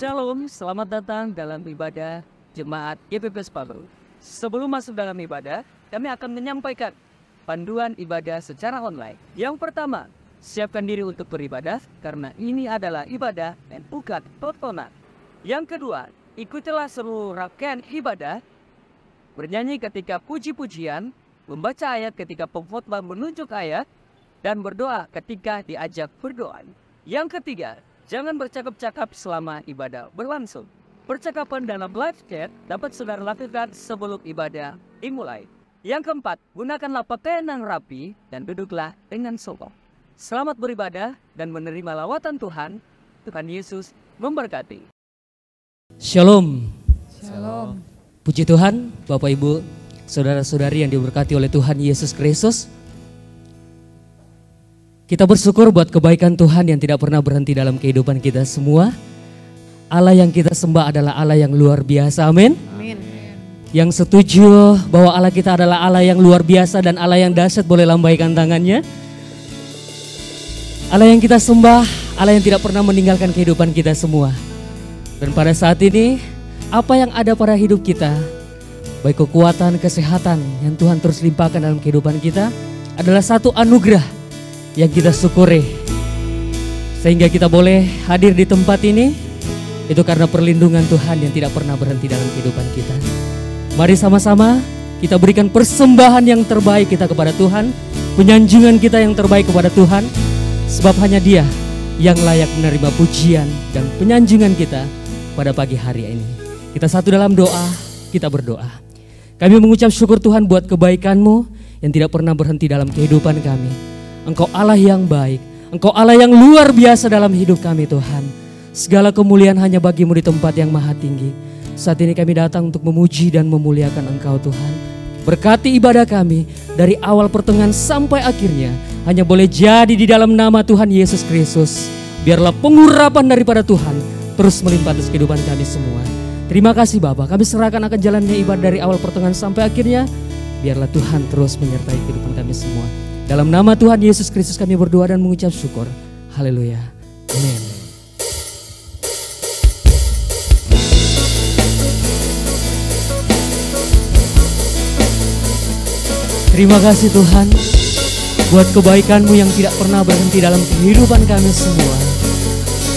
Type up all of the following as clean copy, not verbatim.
Shalom, selamat datang dalam ibadah Jemaat GPP Sepaku. Sebelum masuk dalam ibadah, kami akan menyampaikan panduan ibadah secara online. Yang pertama, siapkan diri untuk beribadah karena ini adalah ibadah dan bukan tontonan. Yang kedua, ikutilah seluruh rangkaian ibadah, bernyanyi ketika puji-pujian, membaca ayat ketika pengkhotbah menunjuk ayat, dan berdoa ketika diajak berdoa. Yang ketiga, jangan bercakap-cakap selama ibadah berlangsung. Percakapan dalam live chat dapat saudara lakukan sebelum ibadah dimulai. Yang keempat, gunakanlah pakaian yang rapi dan duduklah dengan sopan. Selamat beribadah dan menerima lawatan Tuhan. Tuhan Yesus memberkati. Shalom. Shalom. Puji Tuhan, Bapak Ibu, saudara-saudari yang diberkati oleh Tuhan Yesus Kristus. Kita bersyukur buat kebaikan Tuhan yang tidak pernah berhenti dalam kehidupan kita semua. Allah yang kita sembah adalah Allah yang luar biasa, amin. Amin. Yang setuju bahwa Allah kita adalah Allah yang luar biasa dan Allah yang dahsyat, boleh lambaikan tangannya. Allah yang kita sembah, Allah yang tidak pernah meninggalkan kehidupan kita semua. Dan pada saat ini, apa yang ada pada hidup kita, baik kekuatan, kesehatan yang Tuhan terus limpahkan dalam kehidupan kita, adalah satu anugerah yang kita syukuri. Sehingga kita boleh hadir di tempat ini, itu karena perlindungan Tuhan yang tidak pernah berhenti dalam kehidupan kita. Mari sama-sama kita berikan persembahan yang terbaik kita kepada Tuhan, penyanjungan kita yang terbaik kepada Tuhan, sebab hanya Dia yang layak menerima pujian dan penyanjungan kita pada pagi hari ini. Kita satu dalam doa, kita berdoa. Kami mengucap syukur Tuhan buat kebaikan-Mu yang tidak pernah berhenti dalam kehidupan kami. Engkau Allah yang baik, Engkau Allah yang luar biasa dalam hidup kami Tuhan. Segala kemuliaan hanya bagi-Mu di tempat yang maha tinggi. Saat ini kami datang untuk memuji dan memuliakan Engkau Tuhan. Berkati ibadah kami dari awal pertengahan sampai akhirnya hanya boleh jadi di dalam nama Tuhan Yesus Kristus. Biarlah pengurapan daripada Tuhan terus melimpah atas kehidupan kami semua. Terima kasih Bapa, kami serahkan akan jalannya ibadah dari awal pertengahan sampai akhirnya. Biarlah Tuhan terus menyertai kehidupan kami semua. Dalam nama Tuhan Yesus Kristus kami berdoa dan mengucap syukur. Haleluya. Amin. Terima kasih Tuhan buat kebaikan-Mu yang tidak pernah berhenti dalam kehidupan kami semua.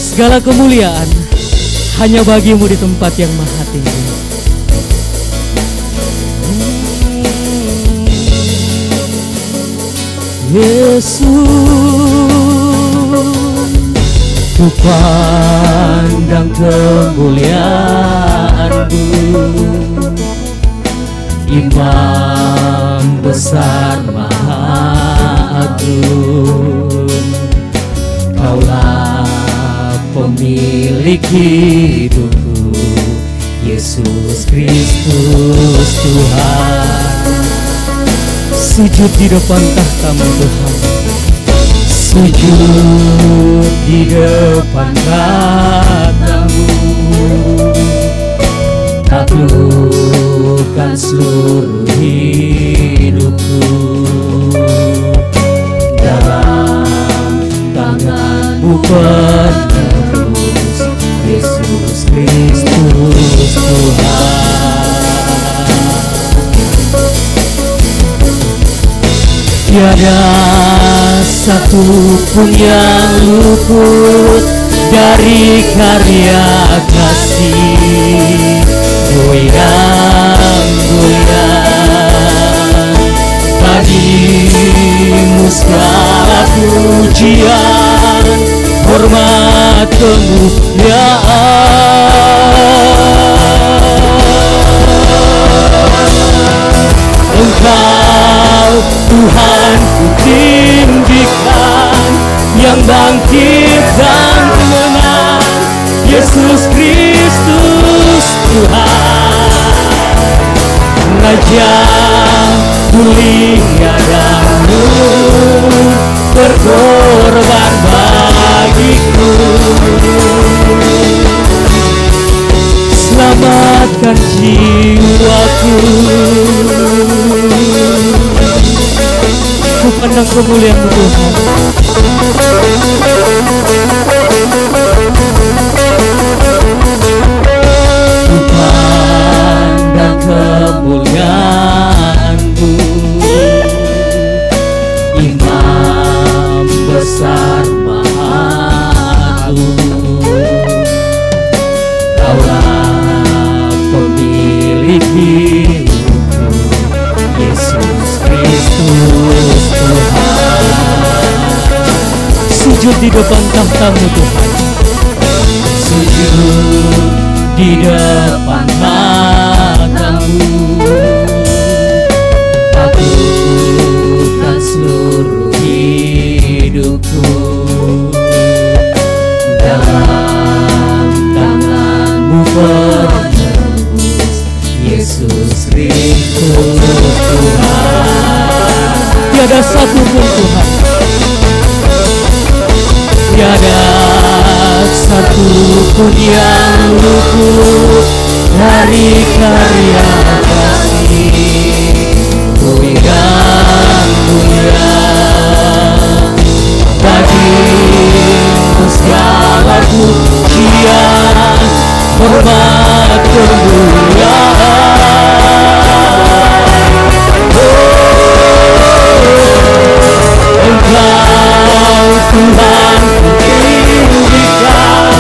Segala kemuliaan hanya bagi-Mu di tempat yang maha tinggi. Yesus, ku pandang kemuliaan-Mu, Imam besar maha agung. Kaulah pemilik hidupku, Yesus Kristus Tuhan. Sujud di depan tahta-Mu Tuhan, sujud di depan tahta-Mu, taklukkan seluruh hidupku dalam tangan-Mu penerus, Yesus Kristus Tuhan. Tiada satu pun yang luput dari karya kasih. Goyang-goyang bagi-Mu segala pujian, hormat kemuliaan. Engkau Tuhan ku tinggikan, yang bangkit dan menang, Yesus Kristus Tuhan. Raja mulia dan-Mu berkorban bagiku. Selamatkan jiwaku. Ku pandang kemuliaan-Mu Tuhan. sujud di depan tahta-Mu Tuhan. Sujud di depan tahta-Mu, takutkan seluruh hidupku. Dalam tangan-Mu penebus, Yesus Kristus Tuhan. Tiada satu pun Tuhan, tiada satu pun yang luput dari karya kasih. Ku ingat mulia bagimu segala pujian, hormat kemuliaan. Engkau Tuhan kutinggikan,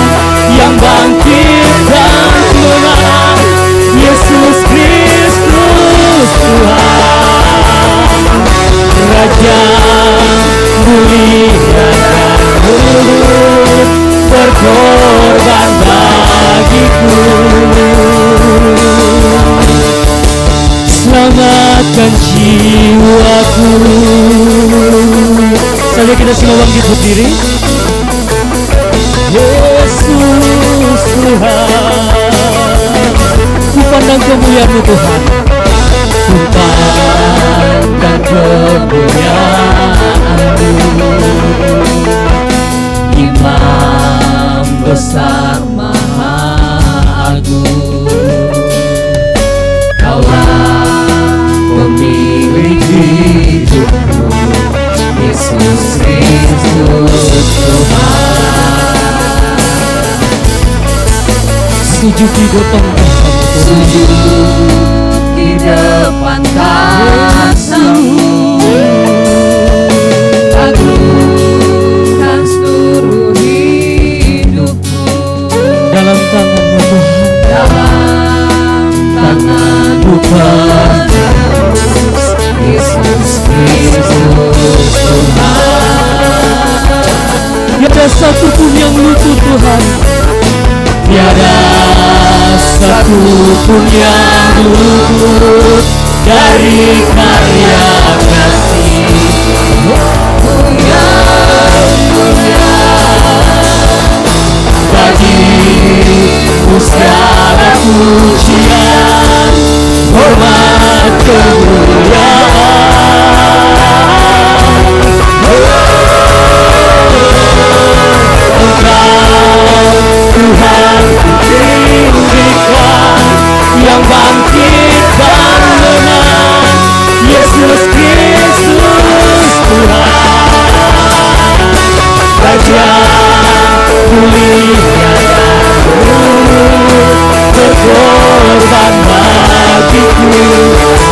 yang bangkit dan menang, Yesus Kristus Tuhan. Raja mulia dan luhur, berkorban bagiku. Selamatkan jiwaku. Saja kita semua bangkit berdiri. Yesus Tuhan, ku pandang kemuliaan-Mu Tuhan, ku pandang kemuliaan-Mu, Imam besar maha agung. Kaulah pemilik hidupku, Yesus Kristus Tuhan. Sujud di depan tahta-Mu, sujud di depan tahta-Mu, agungkan seluruh hidupku. Dalam tangan-Mu Tuhan, dalam tangan-Mu penebus, Yesus Kristus Tuhan. Tiada satu pun yang luput Tuhan, tiada satu pun yang luput dari karya kasih. Bagimu segala pujian, hormat kemuliaan. Engkau Tuhan kutinggikan, yang bangkit dan menang, Yesus Kristus Tuhan. Raja mulia dan luhur, berkorban bagiku.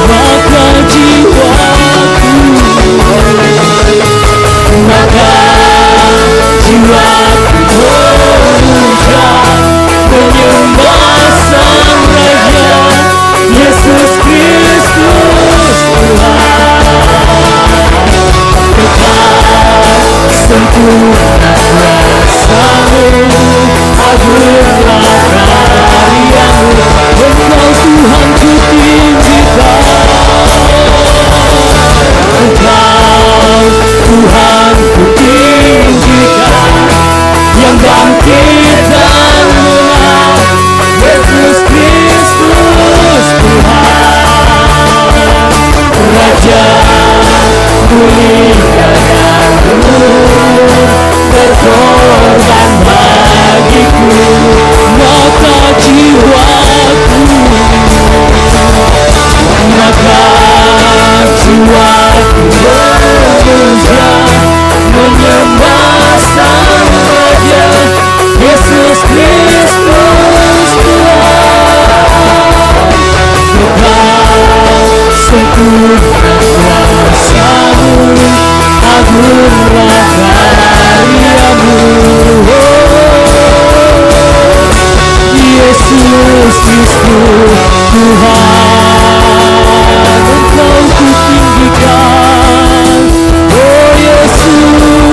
Maka jiwaku, maka jiwaku memuja, menyembah Sang Raja, Yesus Kristus Tuhan. Kekal sempurna kuasa-Mu, agunglah karya-Mu. Engkau Tuhan kutinggikan, Engkau Tuhan kutinggikan, yang bangkit dan menang, Yesus Kristus Tuhan. Raja mulia dan luhur, berkorban bagiku. Maka jiwaku, maka jiwaku memuja, menyembah Sang Raja, Yesus Kristus Tuhan. Kekal sempurna kuasa-Mu, agunglah karya-Mu. Yesus Kristus Tuhan, Engkau kutinggikan, oh Yesus.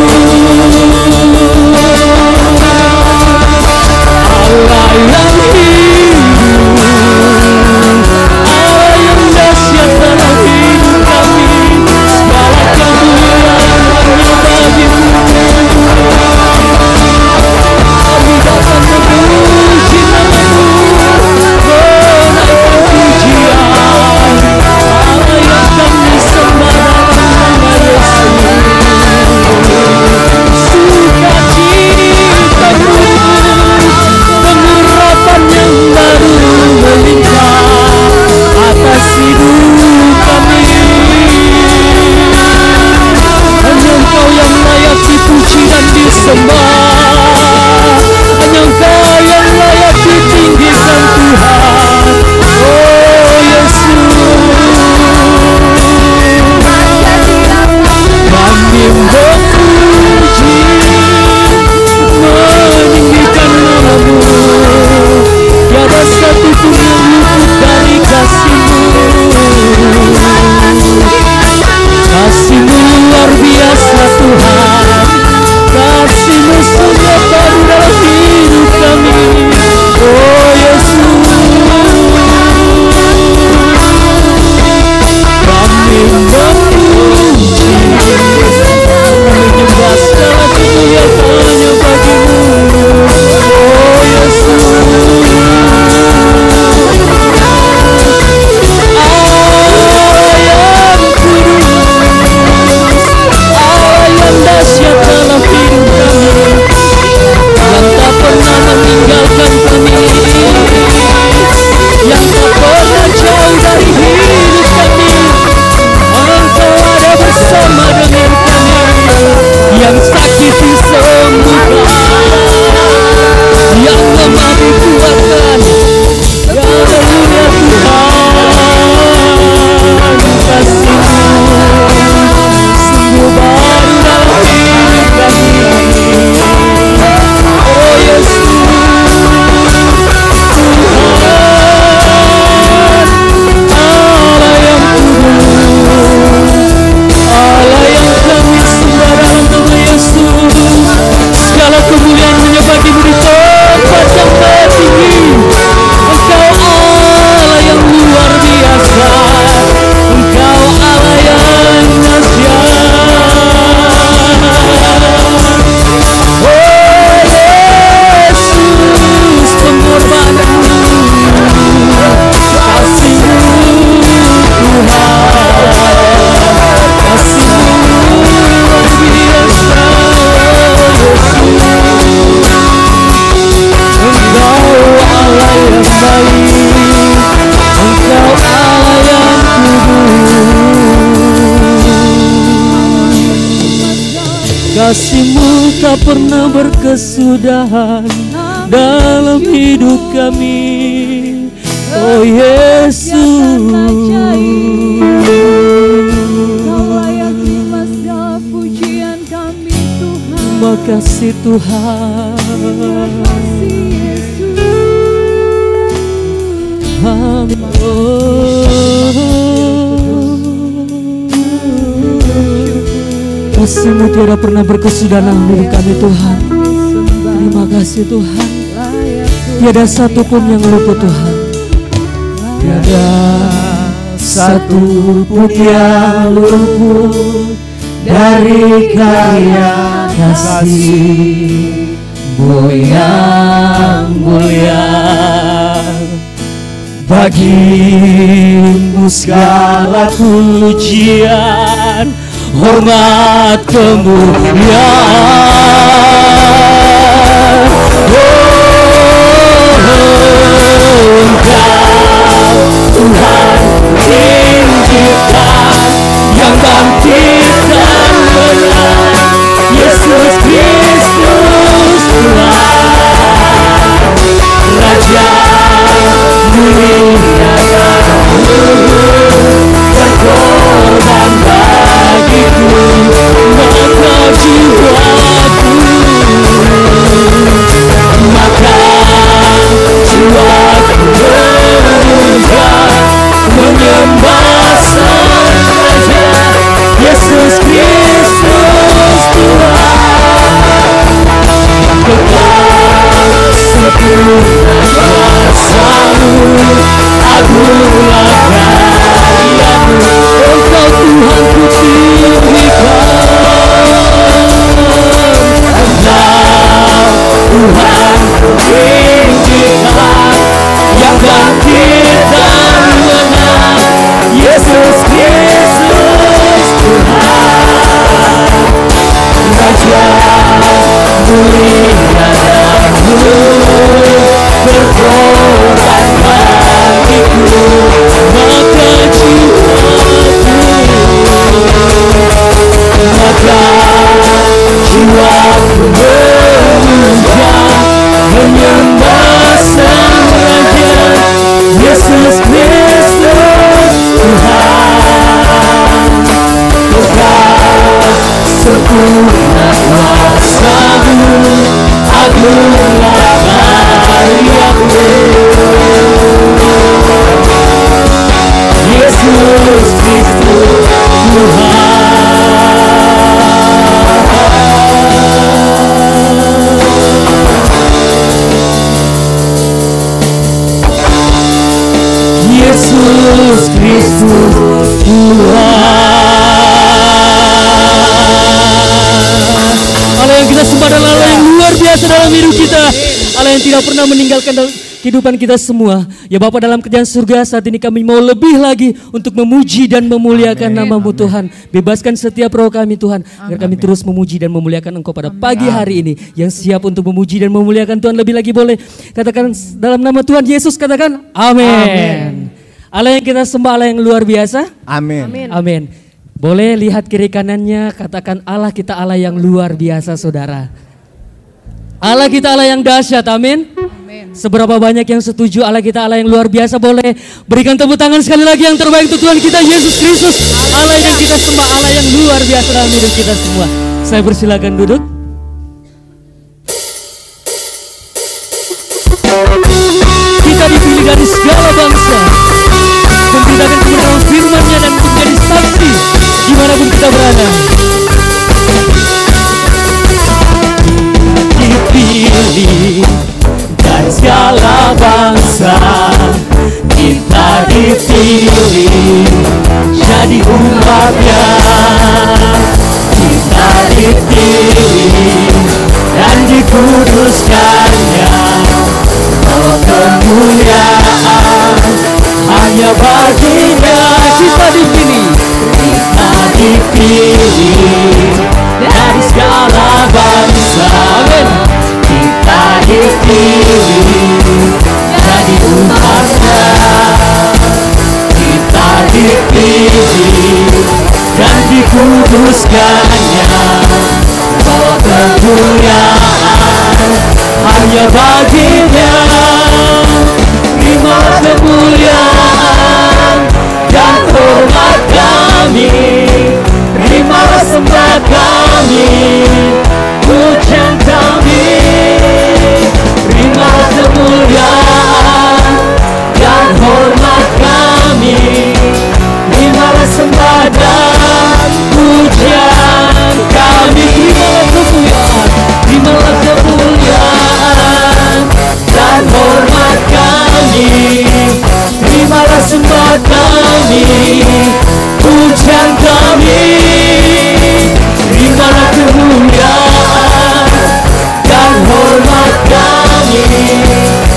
kasih-Mu tak pernah berkesudahan dalam hidup kami. Oh Yesus, Kau layak terima segala pujian kami Tuhan. terima kasih Tuhan. Terima kasih Yesus. Amin. Kasih-Mu tiada pernah berkesudahan dalam hidup kami Tuhan. Terima kasih Tuhan. Tiada satu pun yang luput Tuhan. Tiada satu pun yang luput dari karya kasih-Mu yang mulia. Bagi-Mu segala pujian, hormat, kemuliaan. Engkau Tuhan pencipta yang bangkit dan menang, Yesus Kristus Tuhan, Raja mulia dan berkorban bagiku, maka jiwaku, maka jiwaku menyembah Sang Raja, Yesus Kristus Tuhan. Kekal sempurna kuasa-Mu, agunglah karya-Mu, Engkau Tuhan ku tinggikan. Engkau Tuhan ku tinggikan, yang bangkit dan menang, Yesus Kristus Tuhan, Raja mulia dan berkorban bagiku, maka jiwaku memuja, menyembah Sang Raja, Yesus Kristus Tuhan. Kekal sempurna kuasa-Mu, agunglah karya-Mu, Yesus Kristus Tuhan. Yesus Kristus Tuhan. Allah yang kita sembah adalah Allah yang luar biasa dalam hidup kita. Allah yang tidak pernah meninggalkan dalam kehidupan kita semua. Ya Bapa, dalam kerjaan surga saat ini kami mau lebih lagi untuk memuji dan memuliakan nama-Mu Tuhan. Bebaskan setiap roh kami Tuhan, agar kami terus memuji dan memuliakan Engkau pada pagi hari ini. Yang siap untuk memuji dan memuliakan Tuhan lebih lagi boleh katakan dalam nama Tuhan Yesus, katakan amin. Allah yang kita sembah Allah yang luar biasa. Amin. Amin. Boleh lihat kiri kanannya, katakan Allah kita Allah yang luar biasa saudara. Allah kita Allah yang dahsyat, amin. Seberapa banyak yang setuju Allah kita Allah yang luar biasa, boleh berikan tepuk tangan sekali lagi yang terbaik untuk Tuhan kita Yesus Kristus. Allah yang kita sembah Allah yang luar biasa dalam hidup kita semua. Saya persilakan duduk. Kita dipilih dari segala bangsa, memberitakan kebenaran firman-Nya dan menjadi saksi dimanapun kita berada. Dipilih dari segala bangsa, kita dipilih jadi umat-Nya. Kita dipilih dan dikuduskan-Nya. Oh, kemuliaan hanya bagi-Nya. Kita dipilih, kita dipilih dari segala bangsa. Amin. Kita dipilih jadi umat-Nya. Kita dipilih dan dikuduskan-Nya. Oh, kemuliaan hanya baginya. Terimalah kemuliaan dan hormat kami, terimalah sembah kami, pujian kami. Terimalah kemuliaan dan hormat kami, terimalah sembah dan pujian kami. Terimalah kemuliaan dan hormat kami, terimalah sembah kami, pujian kami. Terimalah kemuliaan dan hormat kami,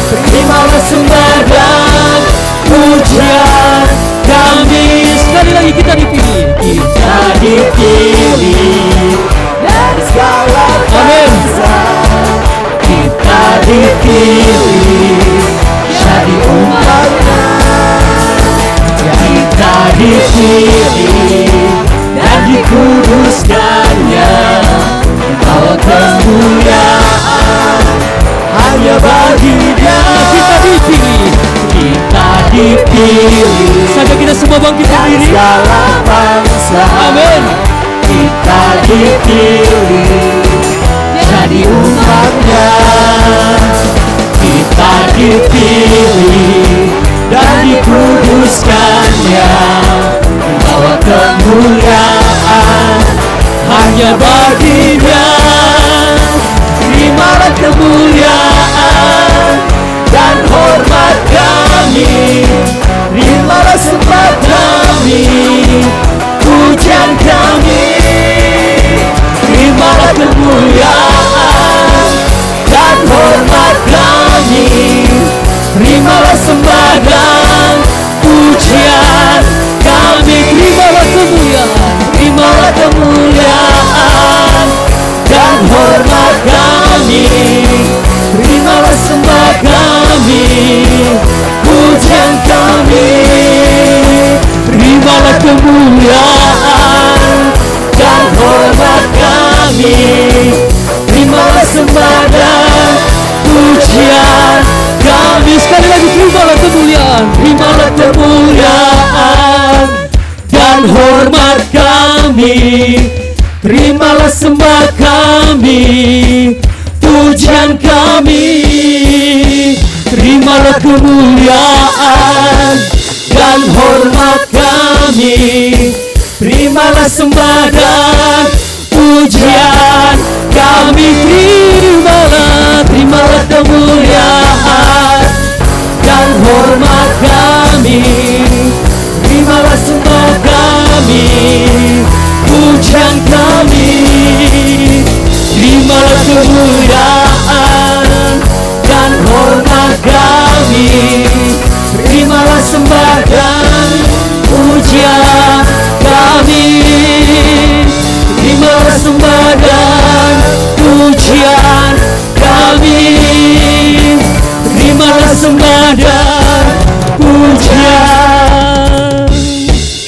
terimalah sembah dan pujian kami. Sekali lagi kita dipilih, kita dipilih dari segala bangsa, kita dipilih jadi umatnya, kita dipilih dan dikuduskannya. Bawa kemuliaan hanya baginya. Kita dipilih, kita dipilih. Sampai kita semua bangkit berdiri. Segala bangsa, amin. Kita dipilih jadi umatnya, kita dipilih dan dikuduskannya. Bawa kemuliaan hanya baginya. Terimalah kemuliaan dan hormat kami, terimalah sembah kami, pujian kami. Terimalah kemuliaan dan hormat kami, terimalah sembah dan pujian kami. Terimalah kemuliaan, terimalah kemuliaan dan hormat kami, terimalah sembah kami, pujian kami. Terimalah kemuliaan dan hormat kami, terimalah sembah dan pujian kami. Sekali lagi, terimalah kemuliaan, terimalah kemuliaan dan hormat kami, terimalah sembah kami, pujian kami. Terimalah kemuliaan dan hormat kami, terimalah sembah dan pujian kami. Terimalah kemuliaan dan hormat kami, terimalah sembah kami, pujian kami. Terimalah kemuliaan dan hormat kami, terimalah sembah dan pujian kami. Terimalah sembah dan pujian kami, terimalah sembah dan pujian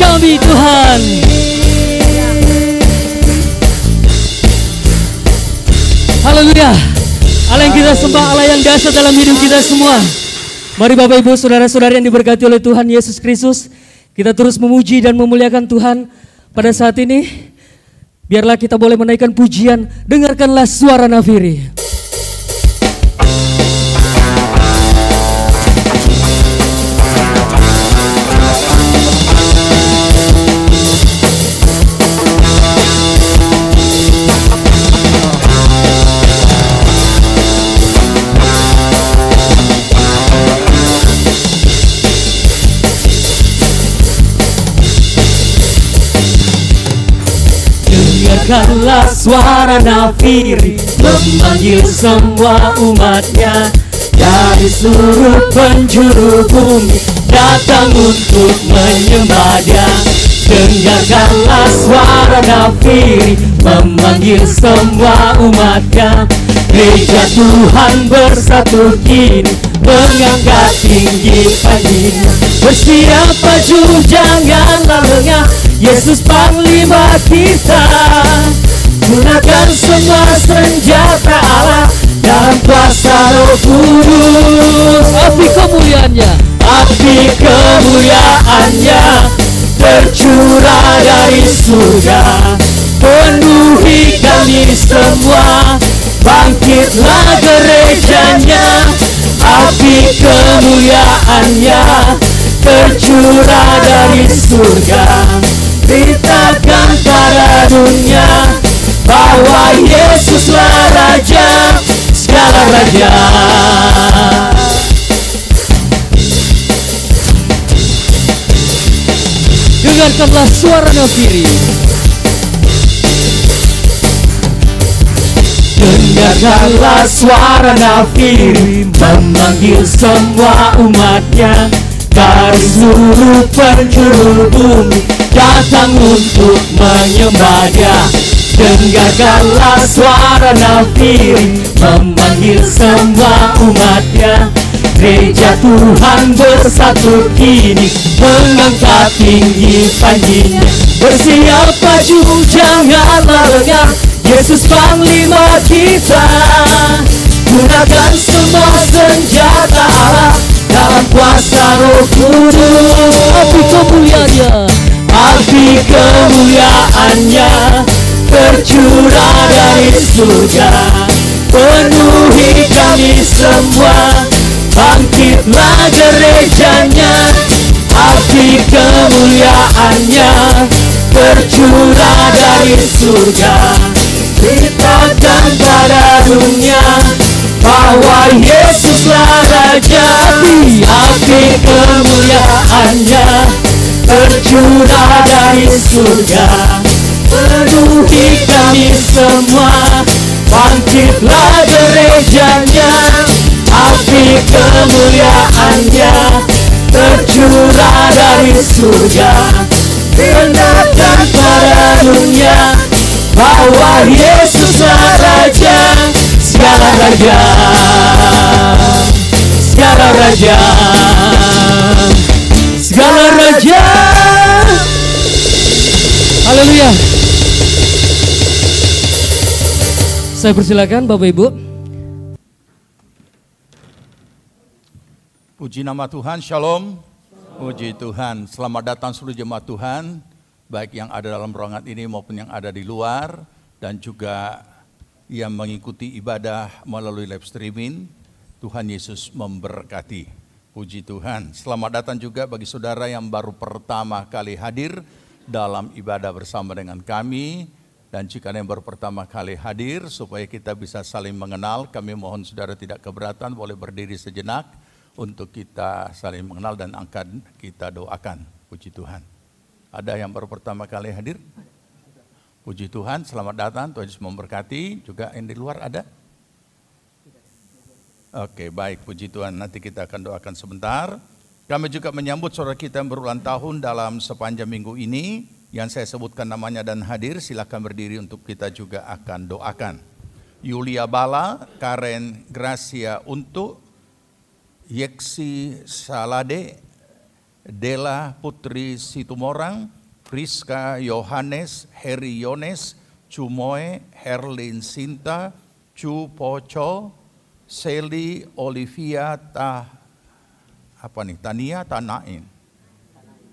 kami, Tuhan. Haleluya. Allah yang kita sembah, Allah yang dahsyat dalam hidup kita semua. Mari Bapak Ibu saudara-saudari yang diberkati oleh Tuhan Yesus Kristus, kita terus memuji dan memuliakan Tuhan pada saat ini. Biarlah kita boleh menaikkan pujian. Dengarkanlah suara nafiri. Dengarkanlah suara nafiri memanggil semua umatnya dari seluruh penjuru bumi datang untuk menyembah Dia. Dengarkanlah suara nafiri memanggil semua umatnya. Gereja Tuhan bersatu kini mengangkat tinggi panjinya. Bersiap maju janganlah lengah, Yesus Panglima kita. Gunakan semua senjata kuasa Roh Kudus. Api kemuliaannya, api kemuliaannya tercurah dari surga, penuhi kami semua. Bangkitlah gerejanya, api kemuliaannya tercurah dari surga. Beritakan pada dunia bahwa Yesuslah Raja segala raja. Dengarkanlah suara nafiri. Dengarkanlah suara nafiri memanggil semua umatnya dari seluruh penjuru bumi datang untuk menyembah-Nya. Dengarkanlah suara nafiri memanggil semua umatnya. Gereja Tuhan bersatu kini mengangkat tinggi panjinya. Bersiap maju janganlah lengah, Yesus Panglima kita. Gunakan semua senjata Allah dalam kuasa Roh Kudus. Api kemuliaannya, api kemuliaannya tercurah dari surga, penuhi kami semua. Bangkitlah gerejanya, api kemuliaannya tercurah dari surga. Beritakan pada dunia bahwa Yesuslah Raja. Api kemuliaannya tercurah dari surga, penuhi kami semua. Bangkitlah gerejanya, api kemuliaannya tercurah dari surga. Beritakan pada dunia bahwa Yesuslah Raja segala raja, segala raja, segala raja. Haleluya. Saya persilakan Bapak Ibu. Puji nama Tuhan, Shalom. Puji Tuhan, selamat datang seluruh jemaat Tuhan, baik yang ada dalam ruangan ini maupun yang ada di luar, dan juga yang mengikuti ibadah melalui live streaming. Tuhan Yesus memberkati. Puji Tuhan, selamat datang juga bagi saudara yang baru pertama kali hadir dalam ibadah bersama dengan kami. Dan jika yang baru pertama kali hadir, supaya kita bisa saling mengenal, kami mohon saudara tidak keberatan, boleh berdiri sejenak untuk kita saling mengenal dan akan kita doakan. Puji Tuhan. Ada yang baru pertama kali hadir? Puji Tuhan, selamat datang, Tuhan Yesus memberkati. Juga yang di luar ada? Oke, baik, puji Tuhan. Nanti kita akan doakan sebentar. Kami juga menyambut saudara kita yang berulang tahun dalam sepanjang minggu ini. Yang saya sebutkan namanya dan hadir, silakan berdiri untuk kita juga akan doakan. Yulia Bala, Karen Gracia Untuk, Yeksi Salade, Dela Putri Situmorang, Priska Yohanes, Heri Yones, Cumoe, Herlin Sinta, Cu Poco, Seli Olivia Tania Tanain.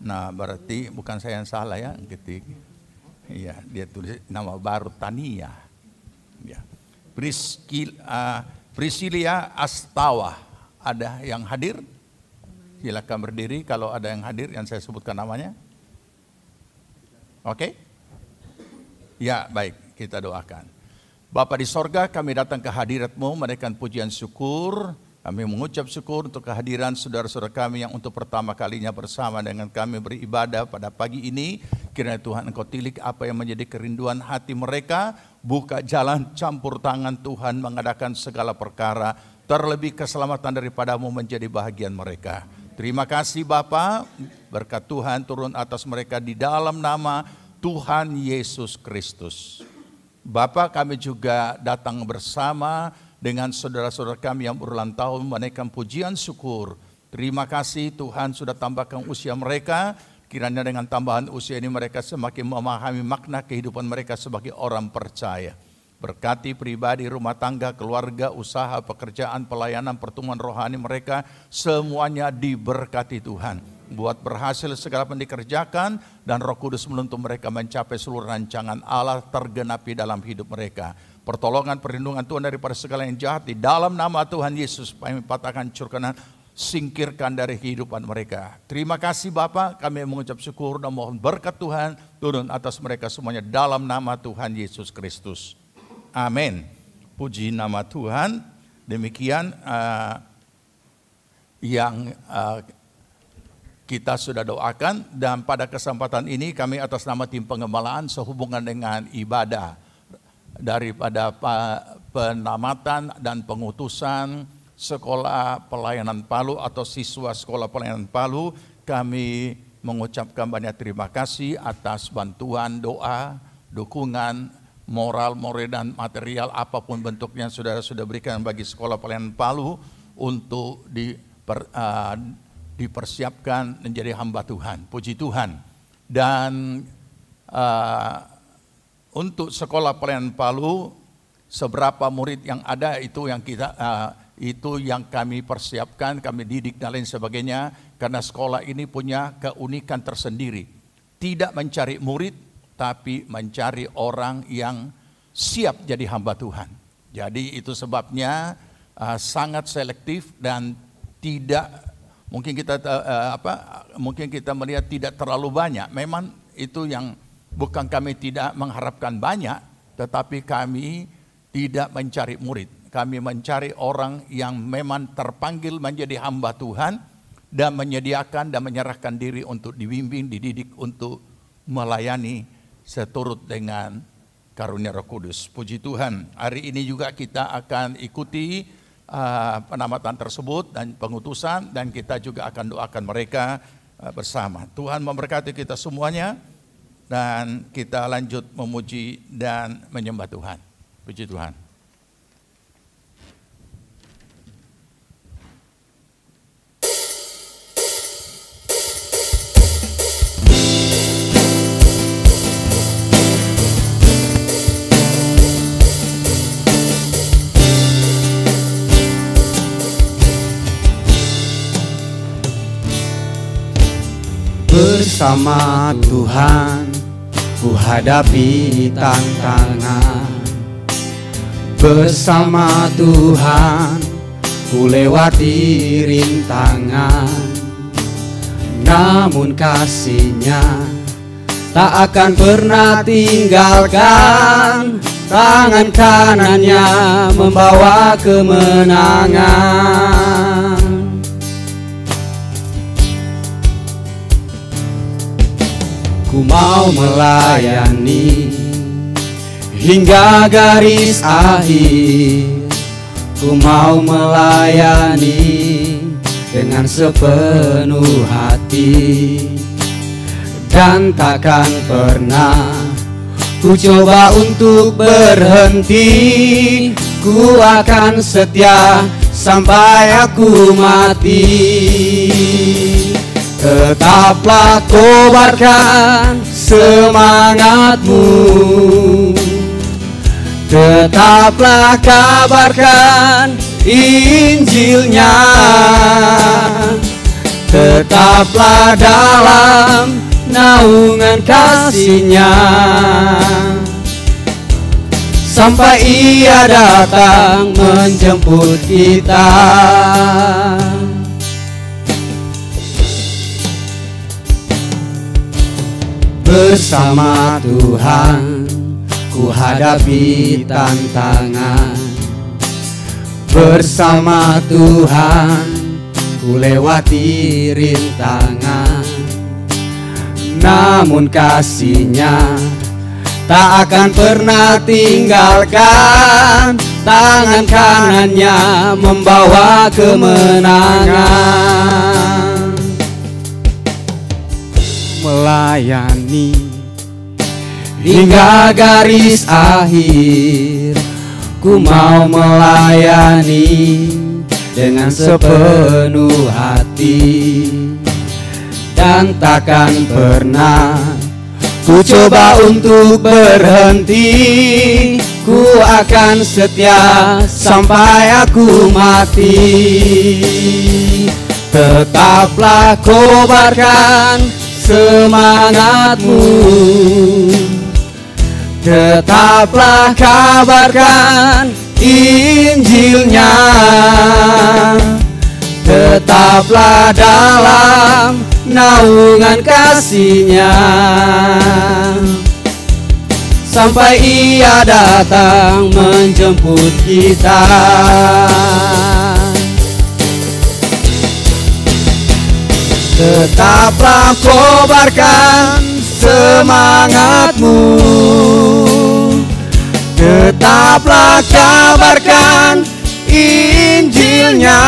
Nah, berarti bukan saya yang salah ya, ketik. Iya, dia tulis nama baru Tania. Ya. Priscilia Astawa. Ada yang hadir? Silakan berdiri kalau ada yang hadir yang saya sebutkan namanya. Oke? Ya, baik, kita doakan. Bapa di sorga, kami datang ke hadirat-Mu, menaikkan pujian syukur. Kami mengucap syukur untuk kehadiran saudara-saudara kami yang untuk pertama kalinya bersama dengan kami beribadah pada pagi ini. Kiranya Tuhan Engkau tilik apa yang menjadi kerinduan hati mereka. Buka jalan campur tangan Tuhan mengadakan segala perkara. Terlebih keselamatan daripada-Mu menjadi bahagian mereka. Terima kasih Bapa, berkat Tuhan turun atas mereka di dalam nama Tuhan Yesus Kristus. Bapa, kami juga datang bersama dengan saudara-saudara kami yang berulang tahun menaikkan pujian syukur. Terima kasih Tuhan sudah tambahkan usia mereka. Kiranya dengan tambahan usia ini mereka semakin memahami makna kehidupan mereka sebagai orang percaya. Berkati pribadi, rumah tangga, keluarga, usaha, pekerjaan, pelayanan, pertemuan rohani mereka, semuanya diberkati Tuhan. Buat berhasil segala yang dikerjakan, dan Roh Kudus menuntun mereka mencapai seluruh rancangan Allah tergenapi dalam hidup mereka. Pertolongan, perlindungan Tuhan daripada segala yang jahat, di dalam nama Tuhan Yesus kami patahkan, curahkan, singkirkan dari kehidupan mereka. Terima kasih Bapa, kami mengucap syukur dan mohon berkat Tuhan turun atas mereka semuanya dalam nama Tuhan Yesus Kristus. Amin. Puji nama Tuhan. Demikian yang kita sudah doakan, dan pada kesempatan ini kami atas nama tim pengembalaan sehubungan dengan ibadah daripada penamatan dan pengutusan Sekolah Pelayanan Palu atau siswa Sekolah Pelayanan Palu, kami mengucapkan banyak terima kasih atas bantuan, doa, dukungan, moral, dan material apapun bentuknya saudara sudah berikan bagi Sekolah Pelayanan Palu untuk dipersiapkan menjadi hamba Tuhan. Puji Tuhan. Dan untuk Sekolah Pelayanan Palu, seberapa murid yang ada itu yang kami persiapkan, kami didik dan lain sebagainya, karena sekolah ini punya keunikan tersendiri. Tidak mencari murid, tapi mencari orang yang siap jadi hamba Tuhan. Jadi itu sebabnya sangat selektif dan tidak mungkin kita melihat tidak terlalu banyak. Memang itu yang bukan kami tidak mengharapkan banyak, tetapi kami tidak mencari murid. Kami mencari orang yang memang terpanggil menjadi hamba Tuhan dan menyediakan dan menyerahkan diri untuk dibimbing, dididik untuk melayani seturut dengan karunia Roh Kudus. Puji Tuhan. Hari ini juga kita akan ikuti penamatan tersebut dan pengutusan, dan kita juga akan doakan mereka bersama. Tuhan memberkati kita semuanya, dan kita lanjut memuji dan menyembah Tuhan. Puji Tuhan. Bersama Tuhan ku hadapi tantangan, bersama Tuhan ku lewati rintangan. Namun kasih-Nya tak akan pernah tinggalkan, tangan kanan-Nya membawa kemenangan. Ku mau melayani hingga garis akhir. Ku mau melayani dengan sepenuh hati, dan takkan pernah ku coba untuk berhenti. Ku akan setia sampai aku mati. Tetaplah kobarkan semangatmu, tetaplah kabarkan Injil-Nya, tetaplah dalam naungan kasih-Nya, sampai Ia datang menjemput kita. Bersama Tuhan ku hadapi tantangan, bersama Tuhan ku lewati rintangan. Namun kasih-Nya tak akan pernah tinggalkan, tangan kanan-Nya membawa kemenangan. Melayani hingga garis akhir, ku mau melayani dengan sepenuh hati, dan takkan pernah ku coba untuk berhenti. ku akan setia sampai aku mati. Tetaplah kobarkan semangatmu, tetaplah kabarkan Injilnya, tetaplah dalam naungan kasih-Nya sampai Ia datang menjemput kita. Tetaplah kobarkan semangatmu, tetaplah kabarkan Injilnya,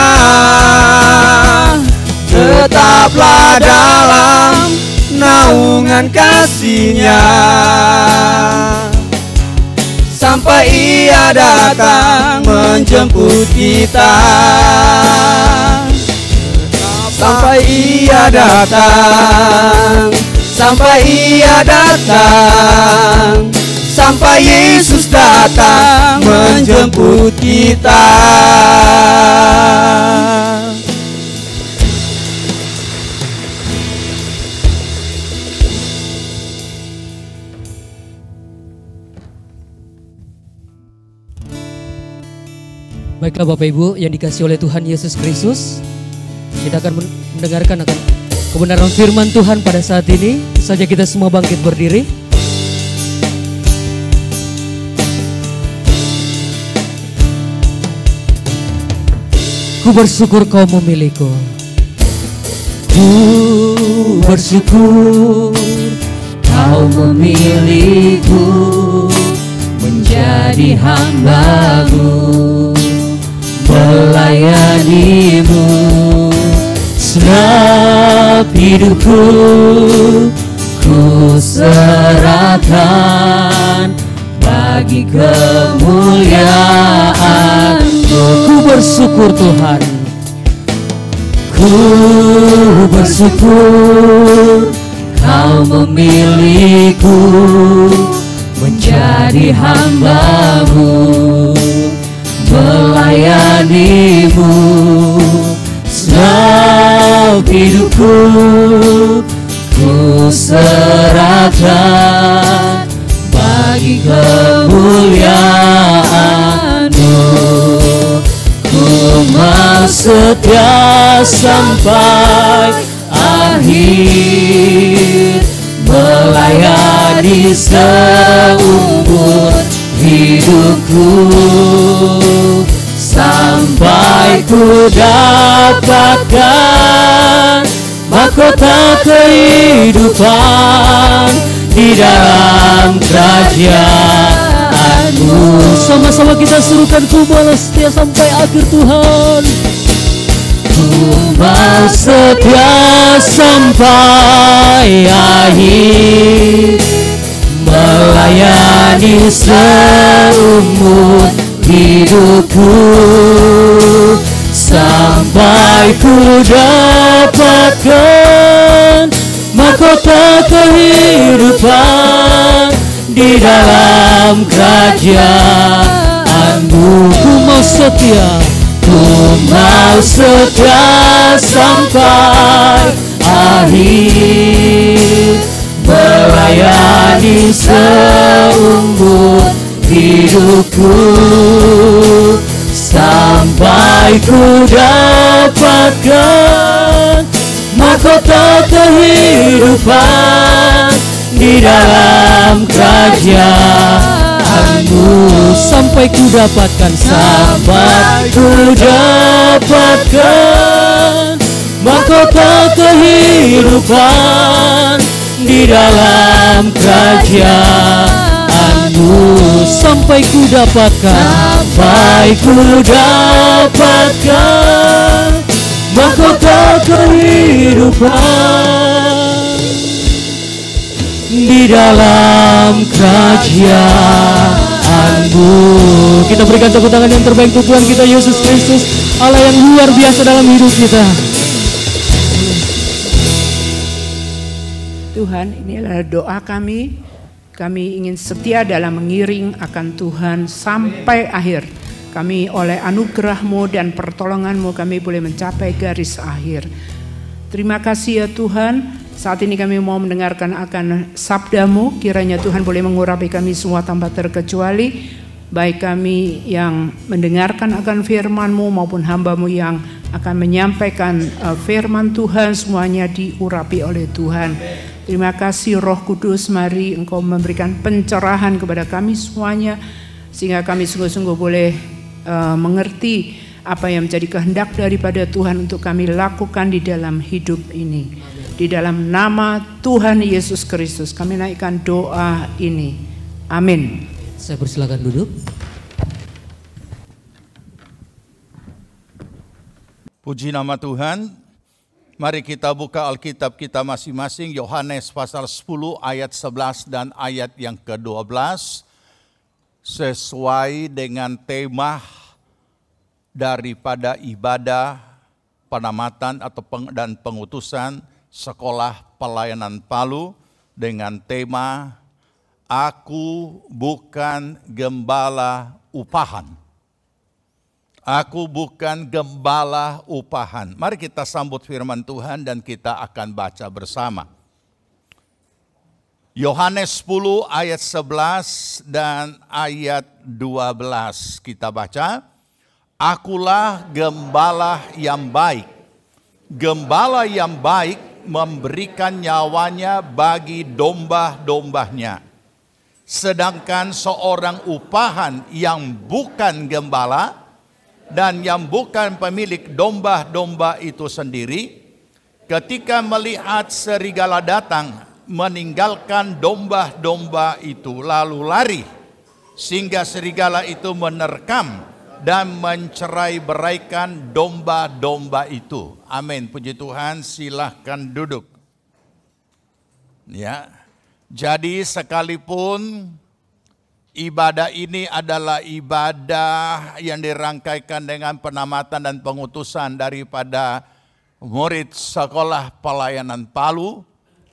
tetaplah dalam naungan kasih-Nya sampai Ia datang menjemput kita. Sampai Ia datang, sampai Ia datang, sampai Yesus datang menjemput kita. Baiklah Bapak Ibu yang dikasihi oleh Tuhan Yesus Kristus, kita akan mendengarkan akan kebenaran firman Tuhan pada saat ini. Saja kita semua bangkit berdiri. Ku bersyukur Kau memilihku, ku bersyukur Kau memilihku menjadi hamba-Mu, melayani-Mu. Sebab hidupku ku serahkan bagi kemuliaan-Mu. Ku bersyukur Tuhan, ku bersyukur Kau memilihku menjadi hamba-Mu, melayani-Mu. Sebab hidupku ku serahkan bagi kemuliaan-Mu. Ku mau setia sampai akhir, melayani seumur hidupku, sampai ku dapatkan mahkota kehidupan di dalam kerajaan-Mu. Sama-sama kita serukan, ku mau setia sampai akhir Tuhan. Ku mau setia sampai akhir, melayani seumur hidupku, sampai ku dapatkan mahkota kehidupan di dalam kerajaan-Mu. Ku mau setia, ku mau setia sampai akhir, melayani seumur hidupku, sampai ku dapatkan mahkota kehidupan di dalam kerajaan-Mu. Sampai ku dapatkan, sampai ku dapatkan mahkota kehidupan di dalam kerajaan-Mu. Sampai ku dapatkan, sampai ku dapatkan mahkota kehidupan di dalam kerajaan-Mu. Kita berikan tepuk tangan yang terbaik untuk Tuhan kita Yesus Kristus, Allah yang luar biasa dalam hidup kita. Tuhan, ini adalah doa kami Kami ingin setia dalam mengiring akan Tuhan sampai akhir. Kami oleh anugerah-Mu dan pertolongan-Mu kami boleh mencapai garis akhir. Terima kasih ya Tuhan. Saat ini kami mau mendengarkan akan sabda-Mu. Kiranya Tuhan boleh mengurapi kami semua tanpa terkecuali. Baik kami yang mendengarkan akan firman-Mu maupun hamba-Mu yang akan menyampaikan firman Tuhan, semuanya diurapi oleh Tuhan. Terima kasih Roh Kudus, mari Engkau memberikan pencerahan kepada kami semuanya, sehingga kami sungguh-sungguh boleh mengerti apa yang menjadi kehendak daripada Tuhan untuk kami lakukan di dalam hidup ini. Di dalam nama Tuhan Yesus Kristus kami naikkan doa ini. Amin. Saya persilakan duduk. Puji nama Tuhan. Mari kita buka Alkitab kita masing-masing. Yohanes pasal 10 ayat 11 dan ayat yang ke-12. Sesuai dengan tema daripada ibadah penamatan atau dan pengutusan Sekolah Pelayanan Palu dengan tema Aku bukan gembala upahan. Aku bukan gembala upahan. Mari kita sambut firman Tuhan dan kita akan baca bersama. Yohanes 10 ayat 11 dan ayat 12 kita baca. Akulah gembala yang baik. Gembala yang baik memberikan nyawanya bagi domba-dombanya. Sedangkan seorang upahan yang bukan gembala dan yang bukan pemilik domba-domba itu sendiri, ketika melihat serigala datang, meninggalkan domba-domba itu lalu lari, sehingga serigala itu menerkam dan mencerai-beraikan domba-domba itu. Amin. Puji Tuhan, silahkan duduk. Ya. Jadi sekalipun ibadah ini adalah ibadah yang dirangkaikan dengan penamatan dan pengutusan daripada murid Sekolah Pelayanan Palu,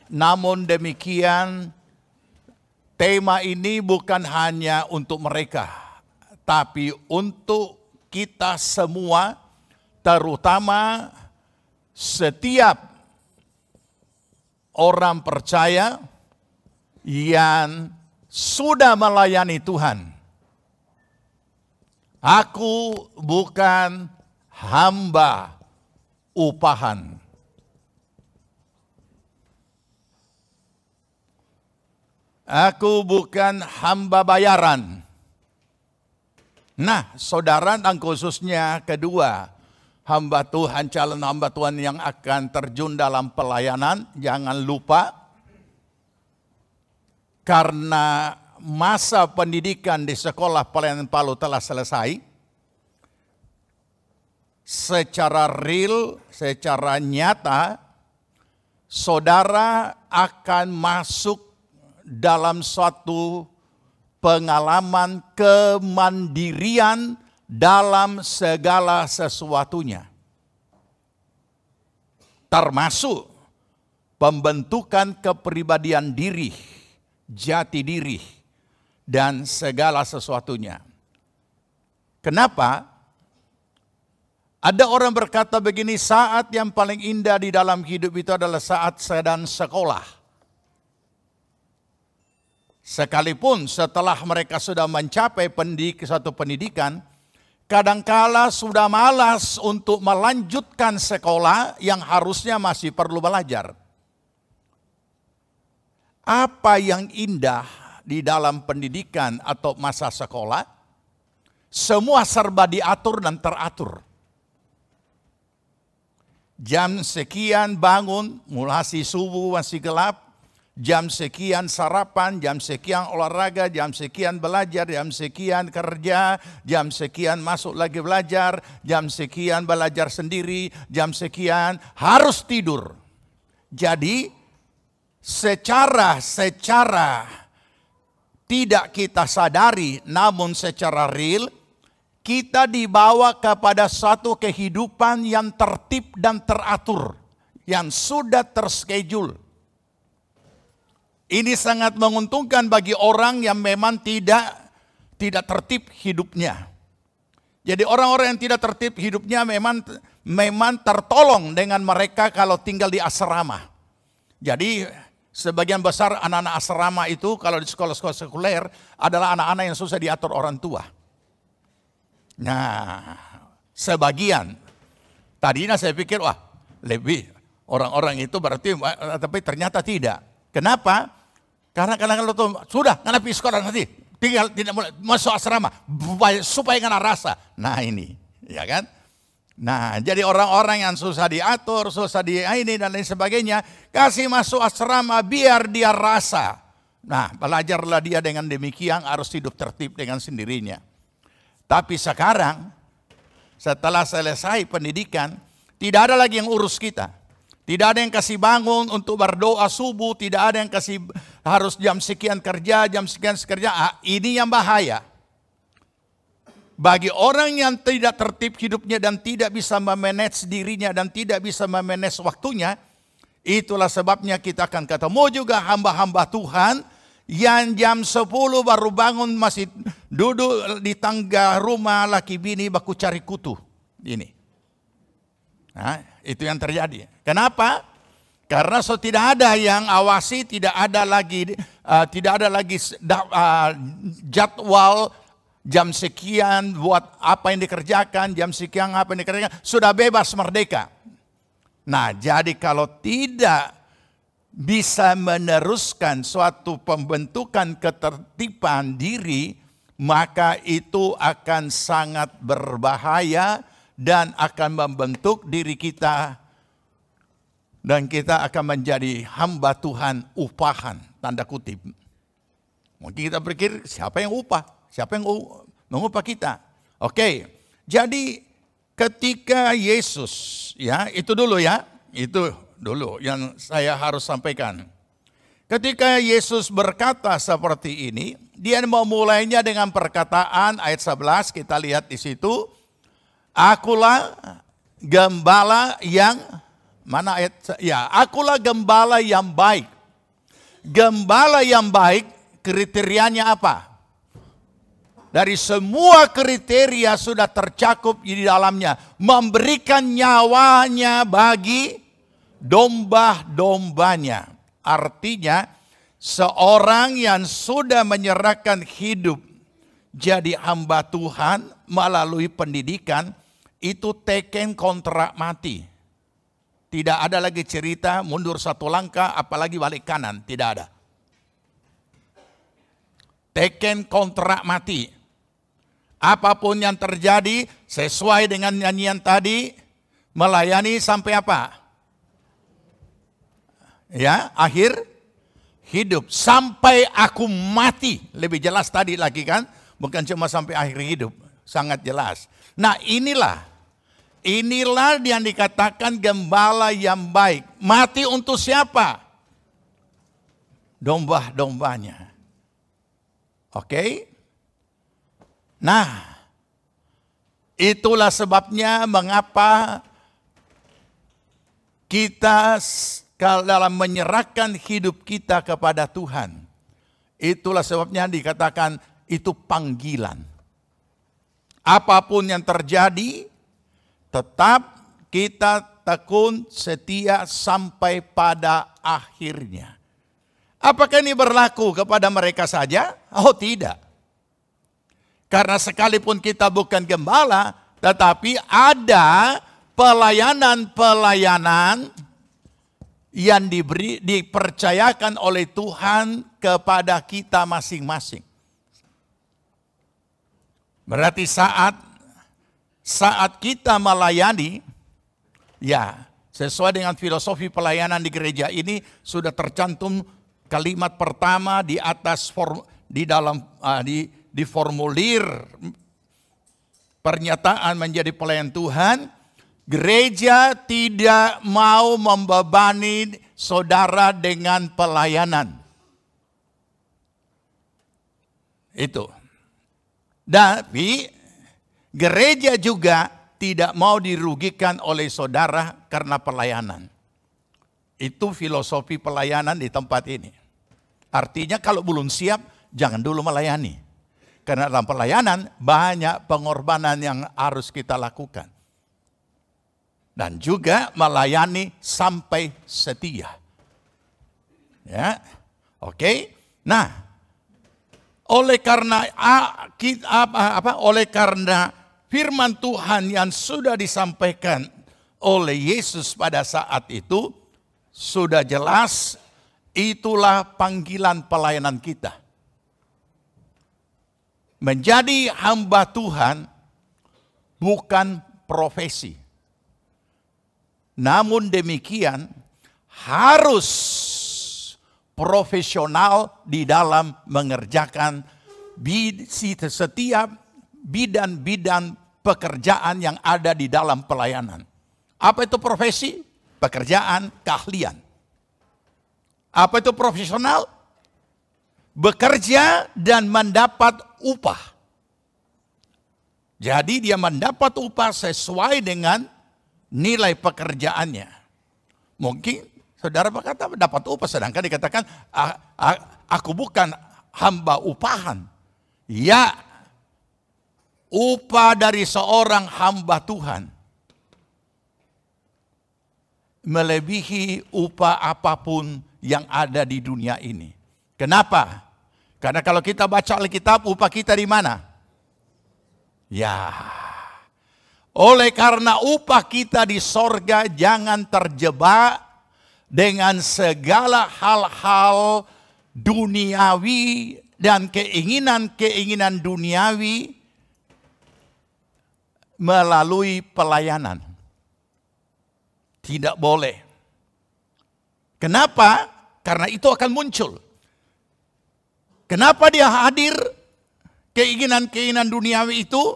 namun demikian tema ini bukan hanya untuk mereka, tapi untuk kita semua, terutama setiap orang percaya yang sudah melayani Tuhan. Aku bukan hamba upahan. Aku bukan hamba bayaran. Nah, saudara, dan khususnya kedua, hamba Tuhan, calon hamba Tuhan yang akan terjun dalam pelayanan, jangan lupa, karena masa pendidikan di Sekolah Pelayanan Palu telah selesai, secara real, secara nyata, saudara akan masuk dalam suatu pengalaman kemandirian dalam segala sesuatunya. Termasuk pembentukan kepribadian diri, jati diri, dan segala sesuatunya. Kenapa? Ada orang berkata begini, saat yang paling indah di dalam hidup itu adalah saat sedang sekolah. Sekalipun setelah mereka sudah mencapai suatu pendidikan, kadangkala sudah malas untuk melanjutkan sekolah yang harusnya masih perlu belajar. Apa yang indah di dalam pendidikan atau masa sekolah? Semua serba diatur dan teratur. Jam sekian bangun, mulai subuh masih gelap. Jam sekian sarapan, jam sekian olahraga, jam sekian belajar, jam sekian kerja, jam sekian masuk lagi belajar, jam sekian belajar sendiri, jam sekian harus tidur. Jadi secara tidak kita sadari, namun secara real, kita dibawa kepada satu kehidupan yang tertib dan teratur, yang sudah terschedule. Ini sangat menguntungkan bagi orang yang memang tidak tertib hidupnya. Jadi orang-orang yang tidak tertib hidupnya memang tertolong dengan mereka kalau tinggal di asrama. Jadi sebagian besar anak-anak asrama itu kalau di sekolah-sekolah sekuler adalah anak-anak yang susah diatur orang tua. Nah, sebagian. Tadinya saya pikir, wah lebih orang-orang itu berarti, tapi ternyata tidak. Kenapa? Karena kadang-kadang sudah, karena pergi sekolah nanti, tinggal tidak mulai masuk asrama, supaya kena rasa. Nah ini, ya kan? Nah, jadi orang-orang yang susah diatur, susah ini dan lain sebagainya, kasih masuk asrama biar dia rasa. Nah, belajarlah dia dengan demikian, harus hidup tertib dengan sendirinya. Tapi sekarang, setelah selesai pendidikan, tidak ada lagi yang urus kita. Tidak ada yang kasih bangun untuk berdoa subuh, tidak ada yang kasih harus jam sekian kerja, jam sekian kerja. Ini yang bahaya. Bagi orang yang tidak tertib hidupnya dan tidak bisa memanage dirinya dan tidak bisa memanage waktunya, itulah sebabnya kita akan ketemu juga hamba-hamba Tuhan yang jam 10 baru bangun masih duduk di tangga rumah laki bini baku cari kutu. Ini. Nah, itu yang terjadi. Kenapa? Karena tidak ada yang awasi, tidak ada lagi jadwal jam sekian buat apa yang dikerjakan, jam sekian apa yang dikerjakan, sudah bebas merdeka. Nah, jadi kalau tidak bisa meneruskan suatu pembentukan ketertiban diri, maka itu akan sangat berbahaya dan akan membentuk diri kita, dan kita akan menjadi hamba Tuhan upahan, tanda kutip. Mungkin kita pikir siapa yang upah? Siapa yang mengupah kita? Oke, jadi ketika Yesus, ya itu dulu ya, itu dulu yang saya harus sampaikan. Ketika Yesus berkata seperti ini, dia memulainya dengan perkataan ayat 11, kita lihat di situ. Akulah gembala yang, mana ayat? Ya, akulah gembala yang baik. Gembala yang baik kriterianya apa? Dari semua kriteria sudah tercakup di dalamnya. Memberikan nyawanya bagi domba-dombanya. Artinya seorang yang sudah menyerahkan hidup jadi hamba Tuhan melalui pendidikan, itu teken kontrak mati. Tidak ada lagi cerita mundur satu langkah apalagi balik kanan, tidak ada. Teken kontrak mati. Apapun yang terjadi sesuai dengan nyanyian tadi, melayani sampai apa? Ya, akhir hidup. Sampai aku mati. Lebih jelas tadi lagi kan? Bukan cuma sampai akhir hidup. Sangat jelas. Nah, inilah yang dikatakan gembala yang baik. Mati untuk siapa? Domba-dombanya. Oke? Nah, itulah sebabnya mengapa kita dalam menyerahkan hidup kita kepada Tuhan. Itulah sebabnya dikatakan itu panggilan. Apapun yang terjadi, tetap kita tekun setia sampai pada akhirnya. Apakah ini berlaku kepada mereka saja? Oh tidak. Karena sekalipun kita bukan gembala, tetapi ada pelayanan-pelayanan yang dipercayakan oleh Tuhan kepada kita masing-masing. Berarti saat kita melayani, ya sesuai dengan filosofi pelayanan di gereja ini sudah tercantum kalimat pertama di atas di formulir pernyataan menjadi pelayan Tuhan. Gereja tidak mau membebani saudara dengan pelayanan. Itu. Tapi gereja juga tidak mau dirugikan oleh saudara karena pelayanan. Itu filosofi pelayanan di tempat ini. Artinya kalau belum siap, jangan dulu melayani. Karena dalam pelayanan banyak pengorbanan yang harus kita lakukan. Dan juga melayani sampai setia. Ya, oke. Nah, oleh karena firman Tuhan yang sudah disampaikan oleh Yesus pada saat itu sudah jelas, itulah panggilan pelayanan kita. Menjadi hamba Tuhan bukan profesi. Namun demikian harus profesional di dalam mengerjakan setiap bidang-bidang pekerjaan yang ada di dalam pelayanan. Apa itu profesi? Pekerjaan, keahlian. Apa itu profesional? Bekerja dan mendapat upah. Jadi dia mendapat upah sesuai dengan nilai pekerjaannya. Mungkin saudara berkata dapat upah, sedangkan dikatakan aku bukan hamba upahan. Ya, upah dari seorang hamba Tuhan melebihi upah apapun yang ada di dunia ini. Kenapa? Karena kalau kita baca Alkitab, upah kita di mana? Ya, oleh karena upah kita di sorga, jangan terjebak dengan segala hal-hal duniawi dan keinginan-keinginan duniawi melalui pelayanan. Tidak boleh. Kenapa? Karena itu akan muncul. Kenapa dia hadir keinginan-keinginan duniawi itu?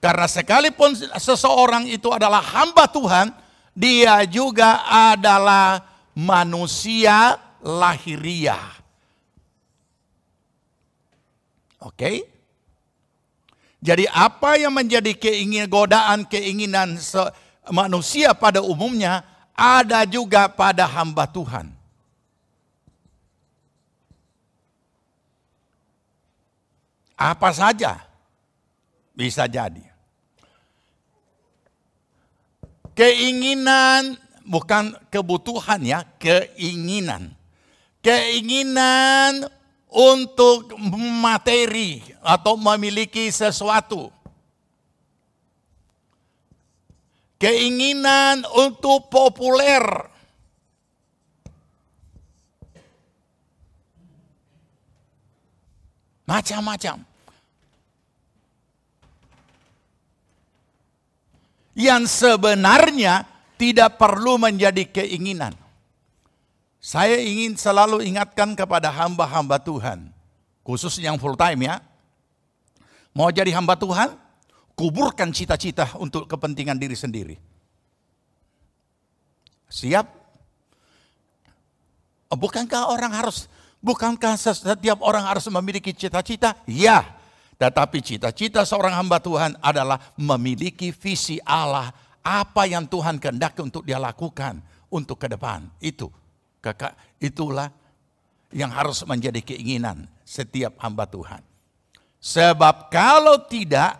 Karena sekalipun seseorang itu adalah hamba Tuhan, dia juga adalah manusia lahiriah. Oke? Jadi apa yang menjadi godaan keinginan manusia pada umumnya ada juga pada hamba Tuhan. Apa saja bisa jadi. Keinginan, bukan kebutuhan ya, keinginan. Keinginan untuk materi atau memiliki sesuatu. Keinginan untuk populer. Macam-macam. Yang sebenarnya tidak perlu menjadi keinginan. Saya ingin selalu ingatkan kepada hamba-hamba Tuhan, khususnya yang full time ya. Mau jadi hamba Tuhan, kuburkan cita-cita untuk kepentingan diri sendiri. Siap? Bukankah setiap orang harus memiliki cita-cita? Ya. Tetapi cita-cita seorang hamba Tuhan adalah memiliki visi Allah. Apa yang Tuhan kehendaki untuk dia lakukan untuk ke depan. Itulah yang harus menjadi keinginan setiap hamba Tuhan. Sebab kalau tidak,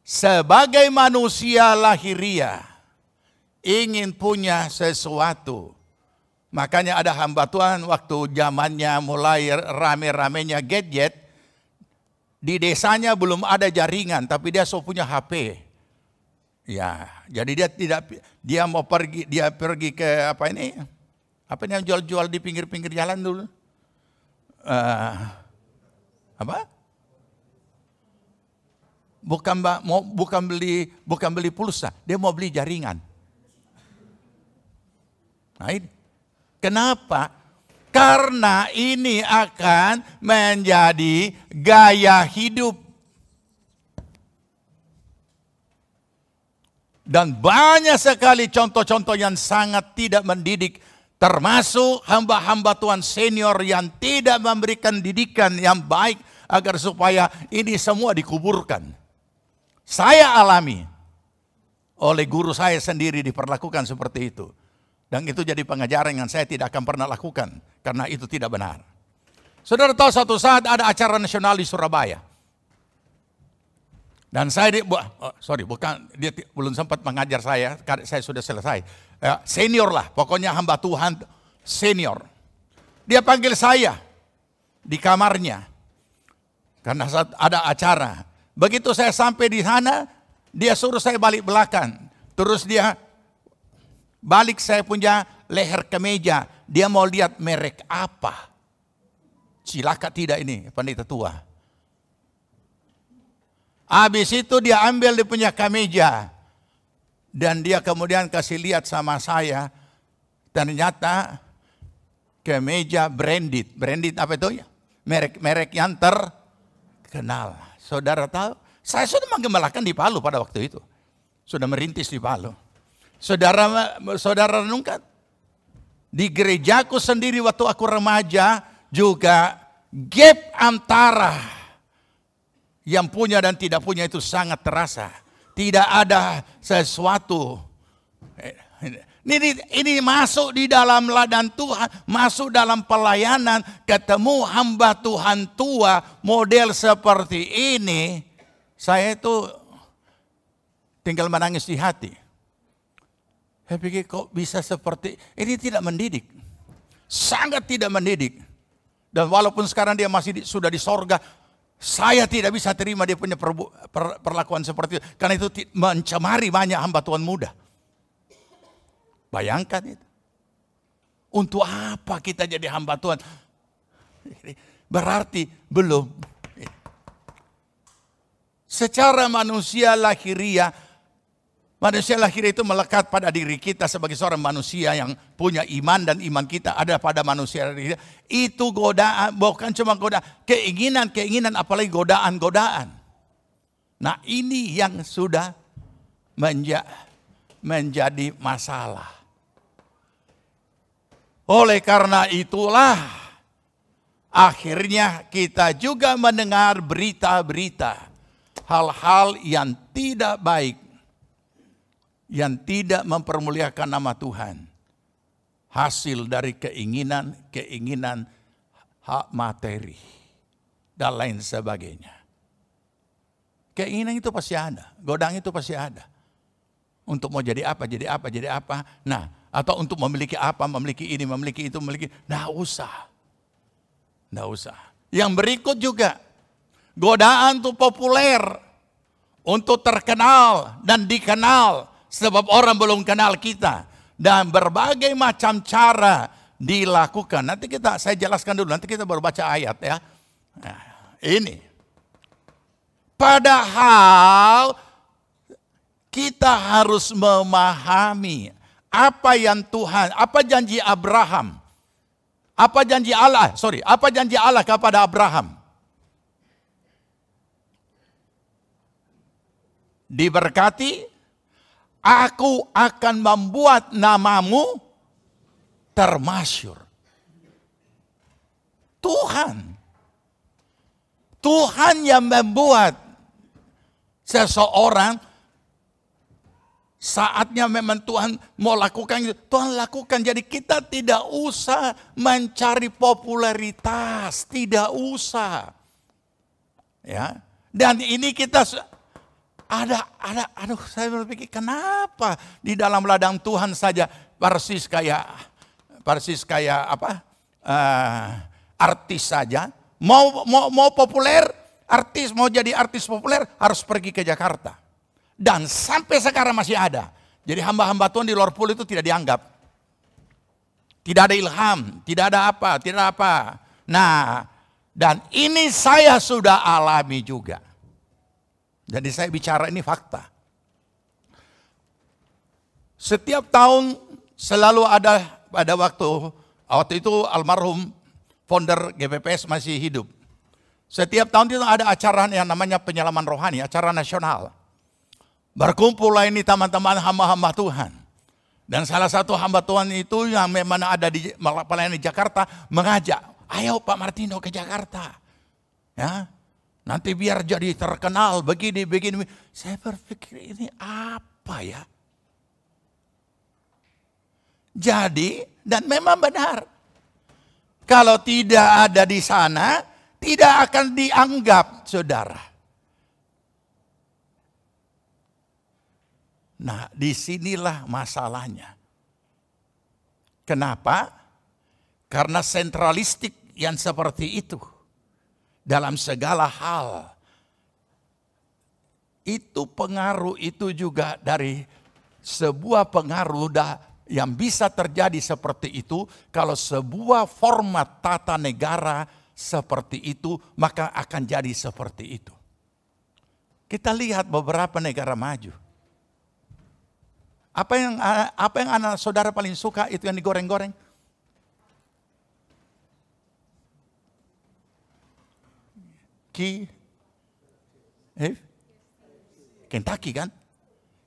sebagai manusia lahiriah, ingin punya sesuatu. Makanya ada hamba Tuhan waktu zamannya mulai rame-ramenya gadget. Di desanya belum ada jaringan, tapi dia punya HP. Ya, jadi dia mau pergi, ke apa ini yang jual-jual di pinggir-pinggir jalan dulu. Bukan beli pulsa, dia mau beli jaringan. Nah, kenapa? Karena ini akan menjadi gaya hidup. Dan banyak sekali contoh-contoh yang sangat tidak mendidik. Termasuk hamba-hamba Tuhan senior yang tidak memberikan didikan yang baik. Agar supaya ini semua dikuburkan. Saya alami. Oleh guru saya sendiri diperlakukan seperti itu. Dan itu jadi pengajaran yang saya tidak akan pernah lakukan. Karena itu tidak benar. Saudara tahu suatu saat ada acara nasional di Surabaya. Dan saya, dia belum sempat mengajar saya sudah selesai. Senior lah, pokoknya hamba Tuhan senior. Dia panggil saya di kamarnya. Karena saat ada acara. Begitu saya sampai di sana, dia suruh saya balik belakang. Terus dia balik saya punya leher kemeja. Dia mau lihat merek apa. Cilaka tidak ini, pendeta tua. Habis itu dia ambil dia punya kemeja. Dan dia kemudian kasih lihat sama saya. Ternyata kemeja branded. Branded apa itu? Merek-merek yang terkenal. Saudara tahu? Saya sudah menggembalakan di Palu pada waktu itu. Sudah merintis di Palu. Saudara renungkan. Di gerejaku sendiri waktu aku remaja juga gap antara yang punya dan tidak punya itu sangat terasa. Tidak ada sesuatu. Ini masuk di dalam ladang Tuhan, masuk dalam pelayanan, ketemu hamba Tuhan tua, model seperti ini. Saya itu tinggal menangis di hati. Saya pikir kok bisa seperti ini, tidak mendidik. Sangat tidak mendidik. Dan walaupun sekarang dia masih sudah di sorga, saya tidak bisa terima dia punya perlakuan seperti itu. Karena itu mencemari banyak hamba Tuhan muda. Bayangkan itu. Untuk apa kita jadi hamba Tuhan? Berarti belum. Secara manusia lahiriah itu melekat pada diri kita sebagai seorang manusia yang punya iman, dan iman kita ada pada manusia. Itu godaan, bukan cuma godaan, keinginan, apalagi godaan. Nah, ini yang sudah menjadi masalah. Oleh karena itulah akhirnya kita juga mendengar berita-berita hal-hal yang tidak baik, yang tidak mempermuliakan nama Tuhan. Hasil dari keinginan hak materi dan lain sebagainya. Keinginan itu pasti ada, godaan itu pasti ada. Untuk mau jadi apa. Nah, atau untuk memiliki apa, memiliki ini, memiliki itu, Nggak usah. Yang berikut juga, godaan untuk populer, untuk terkenal dan dikenal. Sebab orang belum kenal kita. Dan berbagai macam cara dilakukan. Nanti saya jelaskan dulu. Nanti kita baru baca ayat ya. Nah, ini. Padahal kita harus memahami apa janji Abraham. Apa janji Allah kepada Abraham. Diberkati. Aku akan membuat namamu termasyhur. Tuhan yang membuat seseorang, saatnya memang Tuhan mau lakukan itu, Tuhan lakukan. Jadi kita tidak usah mencari popularitas, tidak usah. Ya. Dan ini kita saya berpikir kenapa di dalam ladang Tuhan saja persis kayak artis saja, mau populer, artis mau jadi artis populer harus pergi ke Jakarta. Dan sampai sekarang masih ada. Jadi hamba-hamba Tuhan di luar Pulau itu tidak dianggap. Tidak ada ilham, tidak ada apa. Nah, dan ini saya sudah alami juga. Jadi saya bicara ini fakta. Setiap tahun selalu ada pada waktu itu almarhum founder GPPS masih hidup. Setiap tahun itu ada acara yang namanya penyelaman rohani, acara nasional. Berkumpullah ini teman-teman hamba-hamba Tuhan. Dan salah satu hamba Tuhan itu yang memang ada di pelayanan di Jakarta mengajak, ayo Pak Martino ke Jakarta. Ya. Nanti biar jadi terkenal begini. Saya berpikir ini apa ya? Jadi, dan memang benar. Kalau tidak ada di sana, tidak akan dianggap saudara. Nah, disinilah masalahnya. Kenapa? Karena sentralistik yang seperti itu dalam segala hal. Itu pengaruh itu juga dari sebuah pengaruh yang bisa terjadi seperti itu. Kalau sebuah format tata negara seperti itu, maka akan jadi seperti itu. Kita lihat beberapa negara maju. Apa yang anak saudara paling suka itu yang digoreng-goreng? Kentucky kan?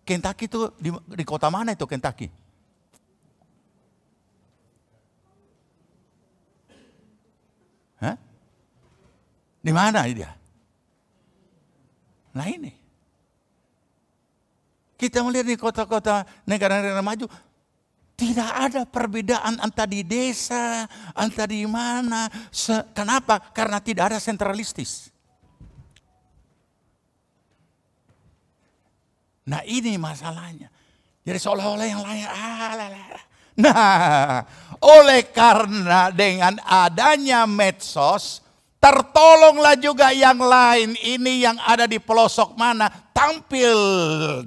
Kentucky itu di kota mana itu Kentucky? Hah? Di mana dia? Nah ini. Kita melihat di kota-kota negara-negara maju, tidak ada perbedaan antara di desa, antara di mana. Kenapa? Karena tidak ada sentralistis. Nah ini masalahnya. Jadi seolah-olah yang lain. Nah, oleh karena dengan adanya medsos, tertolonglah juga yang lain ini yang ada di pelosok mana. Tampil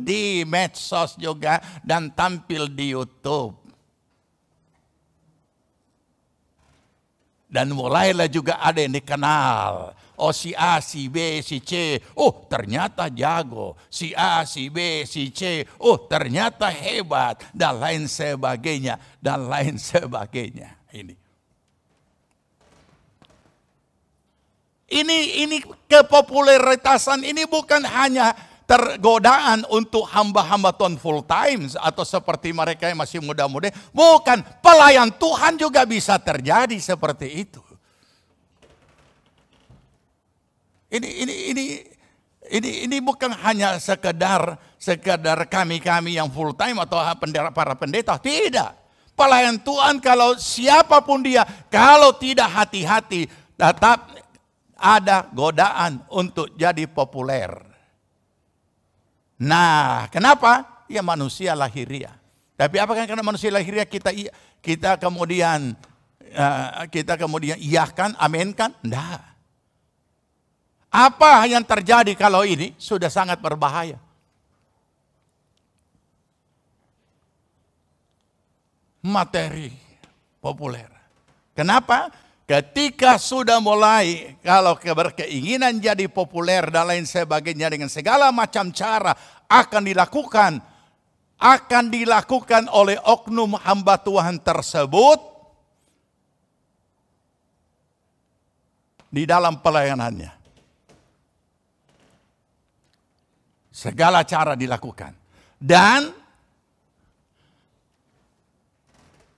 di medsos juga dan tampil di YouTube. Dan mulailah juga ada yang dikenal. Oh si A, si B, si C. Oh ternyata jago. Si A, si B, si C. Oh ternyata hebat. Dan lain sebagainya. Dan lain sebagainya. Ini kepopuleritasan ini bukan hanya tergodaan untuk hamba-hamba Tuhan full time atau seperti mereka yang masih muda-muda. Bukan, pelayan Tuhan juga bisa terjadi seperti itu. Ini bukan hanya sekedar kami yang full time atau para pendeta. Tidak. Pelayan Tuhan kalau siapapun dia, kalau tidak hati-hati, tetap ada godaan untuk jadi populer. Nah, kenapa? Ya manusia lahiriah. Tapi apakah karena manusia lahiriah kita kemudian iyahkan, aminkan? Tidak. Apa yang terjadi kalau ini sudah sangat berbahaya? Materi populer. Kenapa? Ketika sudah mulai, kalau berkeinginan jadi populer dan lain sebagainya dengan segala macam cara akan dilakukan oleh oknum hamba Tuhan tersebut di dalam pelayanannya. Segala cara dilakukan. Dan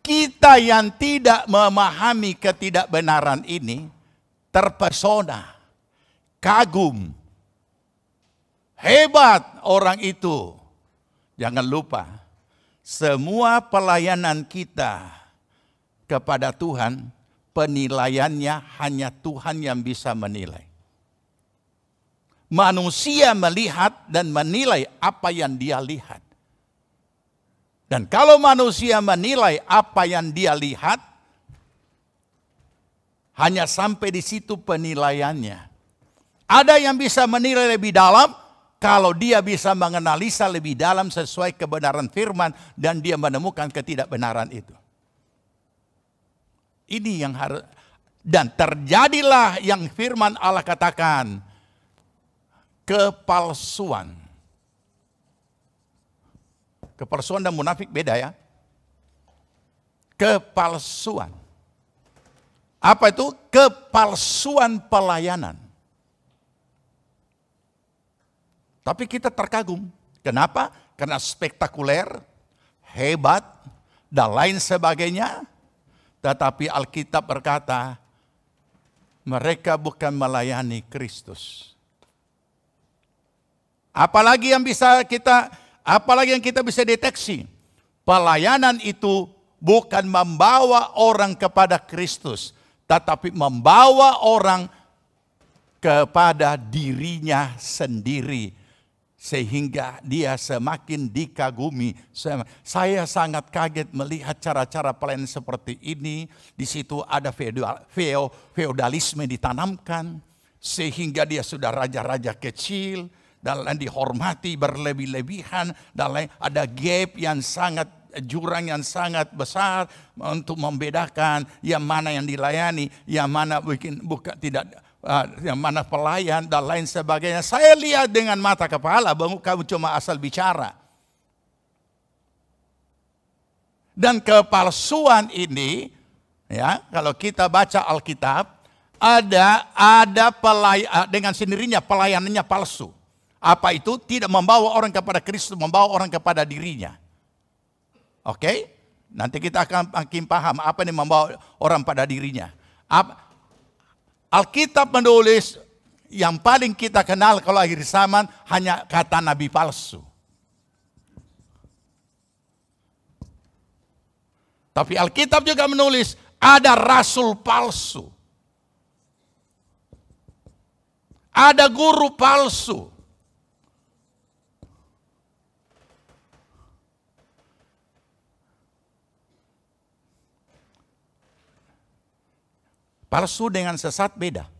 kita yang tidak memahami ketidakbenaran ini terpesona, kagum, hebat orang itu. Jangan lupa, semua pelayanan kita kepada Tuhan, penilaiannya hanya Tuhan yang bisa menilai. Manusia melihat dan menilai apa yang dia lihat. Dan kalau manusia menilai apa yang dia lihat, hanya sampai di situ penilaiannya. Ada yang bisa menilai lebih dalam, kalau dia bisa menganalisa lebih dalam sesuai kebenaran firman, dan dia menemukan ketidakbenaran itu. Ini yang harus, dan terjadilah yang firman Allah katakan, kepalsuan. Kepalsuan dan munafik beda ya. Kepalsuan. Apa itu? Kepalsuan pelayanan. Tapi kita terkagum. Kenapa? Karena spektakuler, hebat, dan lain sebagainya. Tetapi Alkitab berkata, mereka bukan melayani Kristus. Apalagi yang kita bisa deteksi, pelayanan itu bukan membawa orang kepada Kristus, tetapi membawa orang kepada dirinya sendiri, sehingga dia semakin dikagumi. Saya sangat kaget melihat cara-cara pelayanan seperti ini. Di situ ada feodalisme ditanamkan, sehingga dia sudah raja-raja kecil, dan dihormati berlebih-lebihan, dan ada gap yang sangat, jurang yang sangat besar untuk membedakan yang mana yang dilayani, yang mana yang mana pelayan dan lain sebagainya. Saya lihat dengan mata kepala, kamu cuma asal bicara. Dan kepalsuan ini, ya, kalau kita baca Alkitab, ada dengan sendirinya pelayanannya palsu. Apa itu? Tidak membawa orang kepada Kristus, membawa orang kepada dirinya. Oke? Nanti kita akan makin paham apa yang membawa orang pada dirinya. Alkitab menulis yang paling kita kenal kalau akhir zaman hanya kata nabi palsu. Tapi Alkitab juga menulis ada rasul palsu. Ada guru palsu. Palsu dengan sesat beda.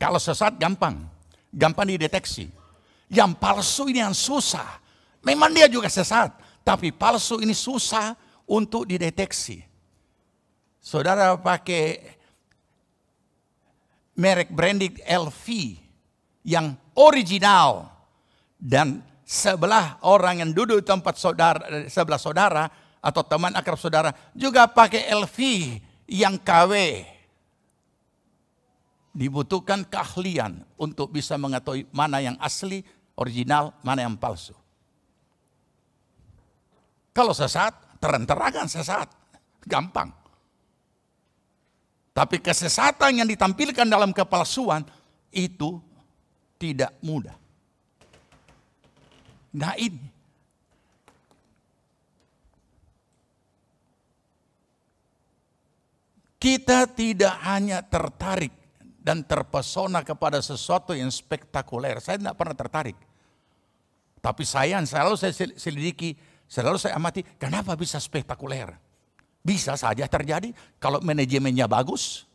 Kalau sesat gampang dideteksi. Yang palsu ini yang susah. Memang dia juga sesat, tapi palsu ini susah untuk dideteksi. Saudara pakai merek branding LV yang original, dan sebelah orang yang duduk di tempat sebelah saudara atau teman akrab saudara juga pakai LV yang KW. Dibutuhkan keahlian untuk bisa mengetahui mana yang asli, original, mana yang palsu. Kalau sesat, terang-terangan sesat, gampang. Tapi kesesatan yang ditampilkan dalam kepalsuan itu tidak mudah. Nah ini. Kita tidak hanya tertarik dan terpesona kepada sesuatu yang spektakuler. Saya tidak pernah tertarik. Tapi selalu saya selidiki, selalu saya amati, kenapa bisa spektakuler? Bisa saja terjadi kalau manajemennya bagus.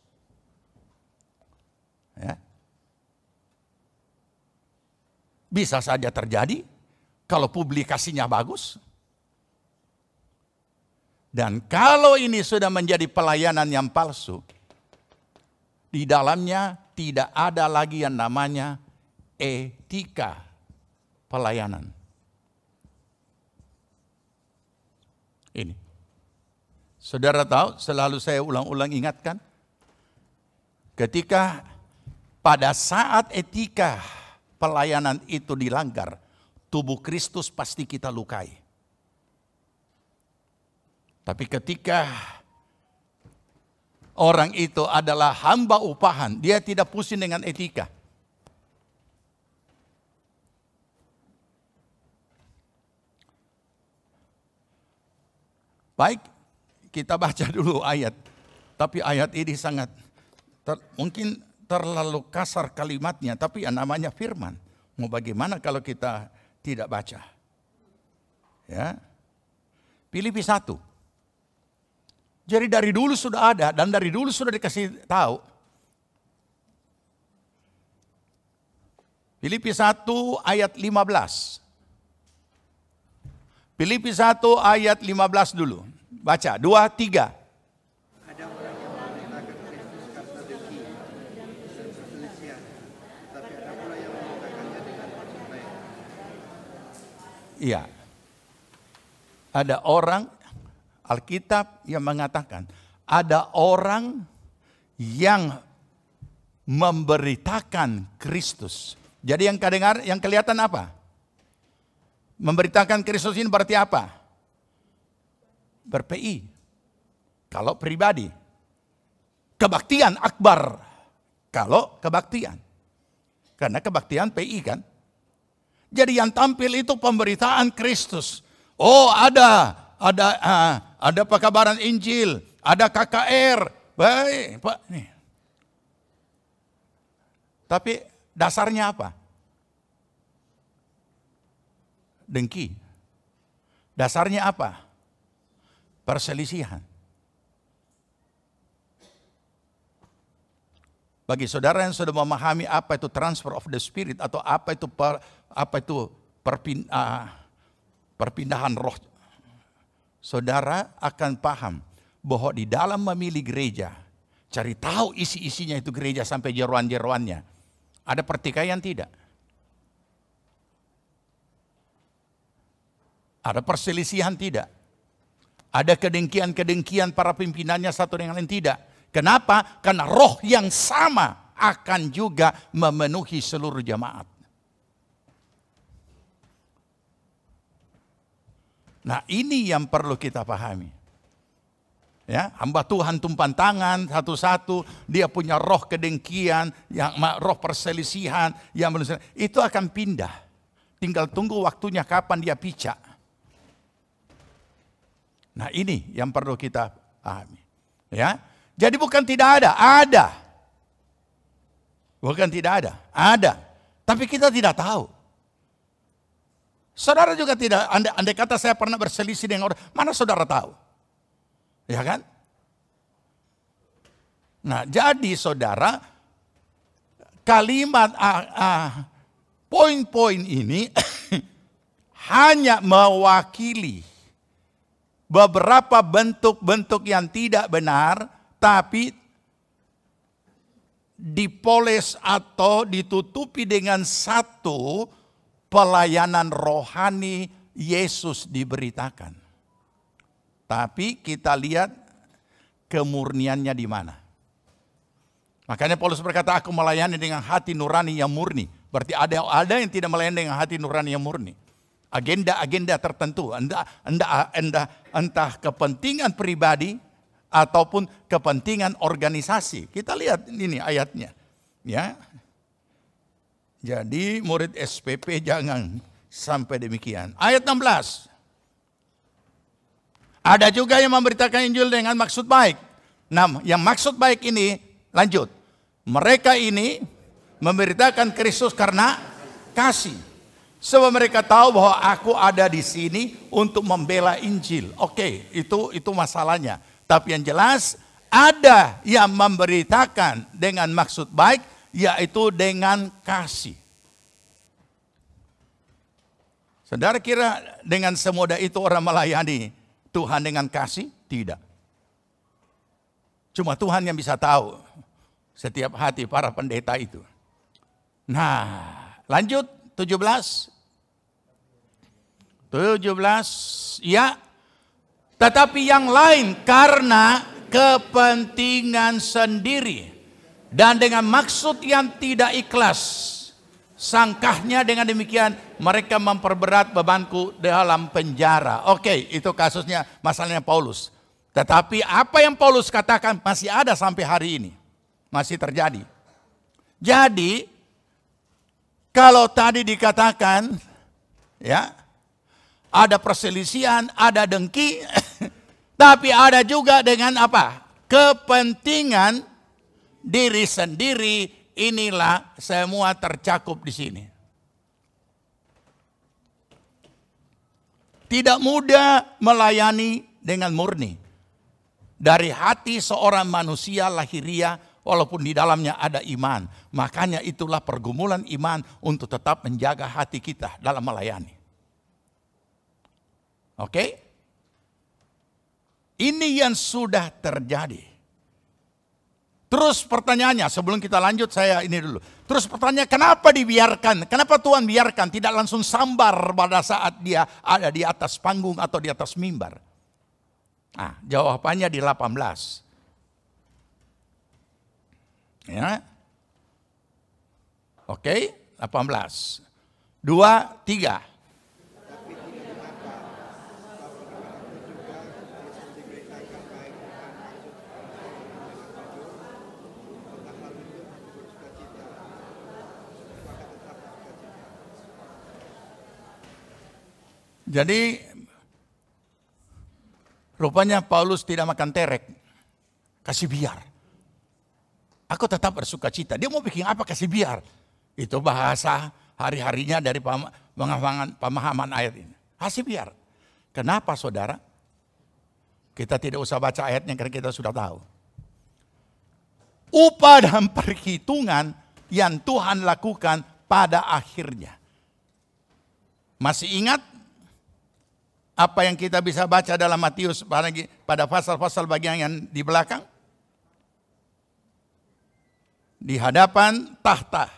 Ya. Bisa saja terjadi kalau publikasinya bagus. Dan kalau ini sudah menjadi pelayanan yang palsu, di dalamnya tidak ada lagi yang namanya etika pelayanan. Ini. Saudara tahu, selalu saya ulang-ulang ingatkan, ketika pada saat etika pelayanan itu dilanggar, tubuh Kristus pasti kita lukai. Tapi ketika orang itu adalah hamba upahan, dia tidak pusing dengan etika. Baik, kita baca dulu ayat. Tapi ayat ini sangat, mungkin terlalu kasar kalimatnya, tapi yang namanya firman. Mau bagaimana kalau kita tidak baca? Ya. Filipi 1. Jadi dari dulu sudah ada dan dari dulu sudah dikasih tahu. Filipi 1 ayat 15. Filipi 1 ayat 15 dulu. Baca, 2, 3. Ada orang yang menggunakan Kristus karena dengki dan perselisihan, tapi ada pula yang menggunakannya dengan maksud baik. Iya. Ada orang, Alkitab yang mengatakan, ada orang yang memberitakan Kristus. Jadi yang kedengar, yang kelihatan apa? Memberitakan Kristus ini berarti apa? Ber-PI. Kalau pribadi. Kebaktian akbar. Kalau kebaktian. Karena kebaktian PI kan. Jadi yang tampil itu pemberitaan Kristus. Oh ada pekabaran Injil, ada KKR, Baik, Pak. Nih. Tapi dasarnya apa? Dengki. Dasarnya apa? Perselisihan. Bagi saudara yang sudah memahami apa itu transfer of the spirit atau apa itu perpindahan roh, saudara akan paham bahwa di dalam memilih gereja, cari tahu isi-isinya itu gereja sampai jeroan-jeroannya, ada pertikaian tidak? Ada perselisihan tidak? Ada kedengkian-kedengkian para pimpinannya satu dengan lain tidak? Kenapa? Karena roh yang sama akan juga memenuhi seluruh jemaat. Nah, ini yang perlu kita pahami. Ya, hamba Tuhan tumpan tangan satu-satu, dia punya roh kedengkian, yang roh perselisihan, yang itu akan pindah. Tinggal tunggu waktunya kapan dia picak. Nah, ini yang perlu kita pahami. Ya. Jadi bukan tidak ada, ada. Bukan tidak ada, ada. Tapi kita tidak tahu. Saudara juga tidak, andai kata saya pernah berselisih dengan orang, mana saudara tahu? Ya kan? Nah, jadi saudara, kalimat poin-poin ini hanya mewakili beberapa bentuk-bentuk yang tidak benar, tapi dipoles atau ditutupi dengan satu pelayanan rohani Yesus diberitakan. Tapi kita lihat kemurniannya di mana. Makanya Paulus berkata, aku melayani dengan hati nurani yang murni. Berarti ada yang tidak melayani dengan hati nurani yang murni. Agenda-agenda tertentu, entah kepentingan pribadi ataupun kepentingan organisasi. Kita lihat ini ayatnya. Ya. Jadi murid SPP jangan sampai demikian. Ayat 16. Ada juga yang memberitakan Injil dengan maksud baik. Nah, yang maksud baik ini, lanjut. Mereka ini memberitakan Kristus karena kasih. Sebab mereka tahu bahwa aku ada di sini untuk membela Injil. Oke, itu masalahnya. Tapi yang jelas ada yang memberitakan dengan maksud baik, yaitu dengan kasih. Saudara kira dengan semudah itu orang melayani Tuhan dengan kasih? Tidak. Cuma Tuhan yang bisa tahu setiap hati para pendeta itu. Nah, lanjut 17. Ya. Tetapi yang lain karena kepentingan sendiri dan dengan maksud yang tidak ikhlas. Sangkahnya dengan demikian mereka memperberat bebanku dalam penjara. Oke, itu kasusnya, masalahnya Paulus. Tetapi apa yang Paulus katakan masih ada sampai hari ini. Masih terjadi. Jadi, kalau tadi dikatakan, ya, ada perselisihan, ada dengki, tapi ada juga dengan apa? Kepentingan diri sendiri, inilah semua tercakup di sini. Tidak mudah melayani dengan murni. Dari hati seorang manusia lahiriah, walaupun di dalamnya ada iman. Makanya itulah pergumulan iman untuk tetap menjaga hati kita dalam melayani. Oke? Ini yang sudah terjadi. Terus pertanyaannya, sebelum kita lanjut saya ini dulu. Terus pertanyaan, kenapa dibiarkan? Kenapa Tuhan biarkan? Tidak langsung sambar pada saat dia ada di atas panggung atau di atas mimbar. Nah, jawabannya di 18. Ya. Oke, 18. 2, 3. Jadi rupanya Paulus tidak makan terek. kasih biar. Aku tetap bersuka cita. Dia mau bikin apa kasih biar. Itu bahasa hari-harinya dari pemahaman ayat ini. Kasih biar. Kenapa saudara? Kita tidak usah baca ayatnya karena kita sudah tahu. Upah dan perhitungan yang Tuhan lakukan pada akhirnya. Masih ingat apa yang kita bisa baca dalam Matius pada pasal-pasal bagian yang di belakang? Di hadapan tahta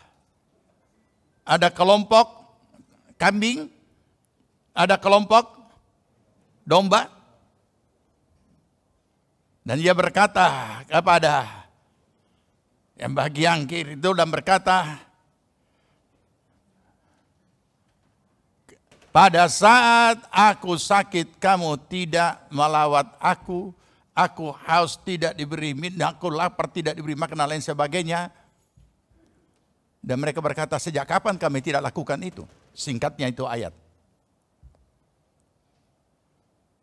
ada kelompok kambing, ada kelompok domba. Dan dia berkata kepada yang bagian kiri itu dan berkata, pada saat aku sakit, kamu tidak melawat aku haus tidak diberi minum, aku lapar tidak diberi makan, dan lain sebagainya. Dan mereka berkata, sejak kapan kami tidak lakukan itu? Singkatnya itu ayat.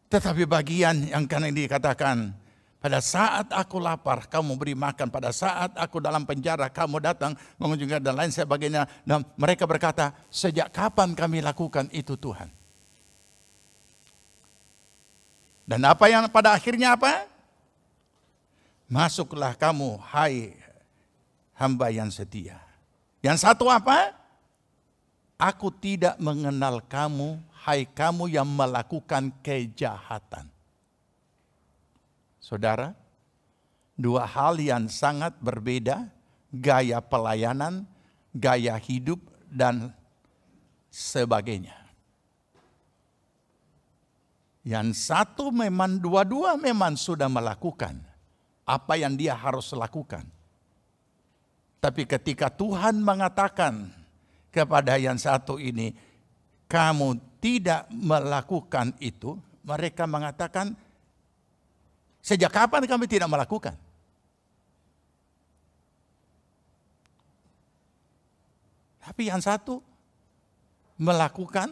Tetapi bagian yang kan dikatakan, pada saat aku lapar, kamu beri makan. Pada saat aku dalam penjara, kamu datang mengunjungi dan lain sebagainya. Dan mereka berkata, sejak kapan kami lakukan itu Tuhan? Dan apa yang pada akhirnya apa? Masuklah kamu, hai hamba yang setia. Yang satu apa? Aku tidak mengenal kamu, hai kamu yang melakukan kejahatan. Saudara, dua hal yang sangat berbeda, gaya pelayanan, gaya hidup, dan sebagainya. Yang satu memang dua-dua memang sudah melakukan apa yang dia harus lakukan. Tapi ketika Tuhan mengatakan kepada yang satu ini, kamu tidak melakukan itu, mereka mengatakan, sejak kapan kami tidak melakukan? Tapi yang satu melakukan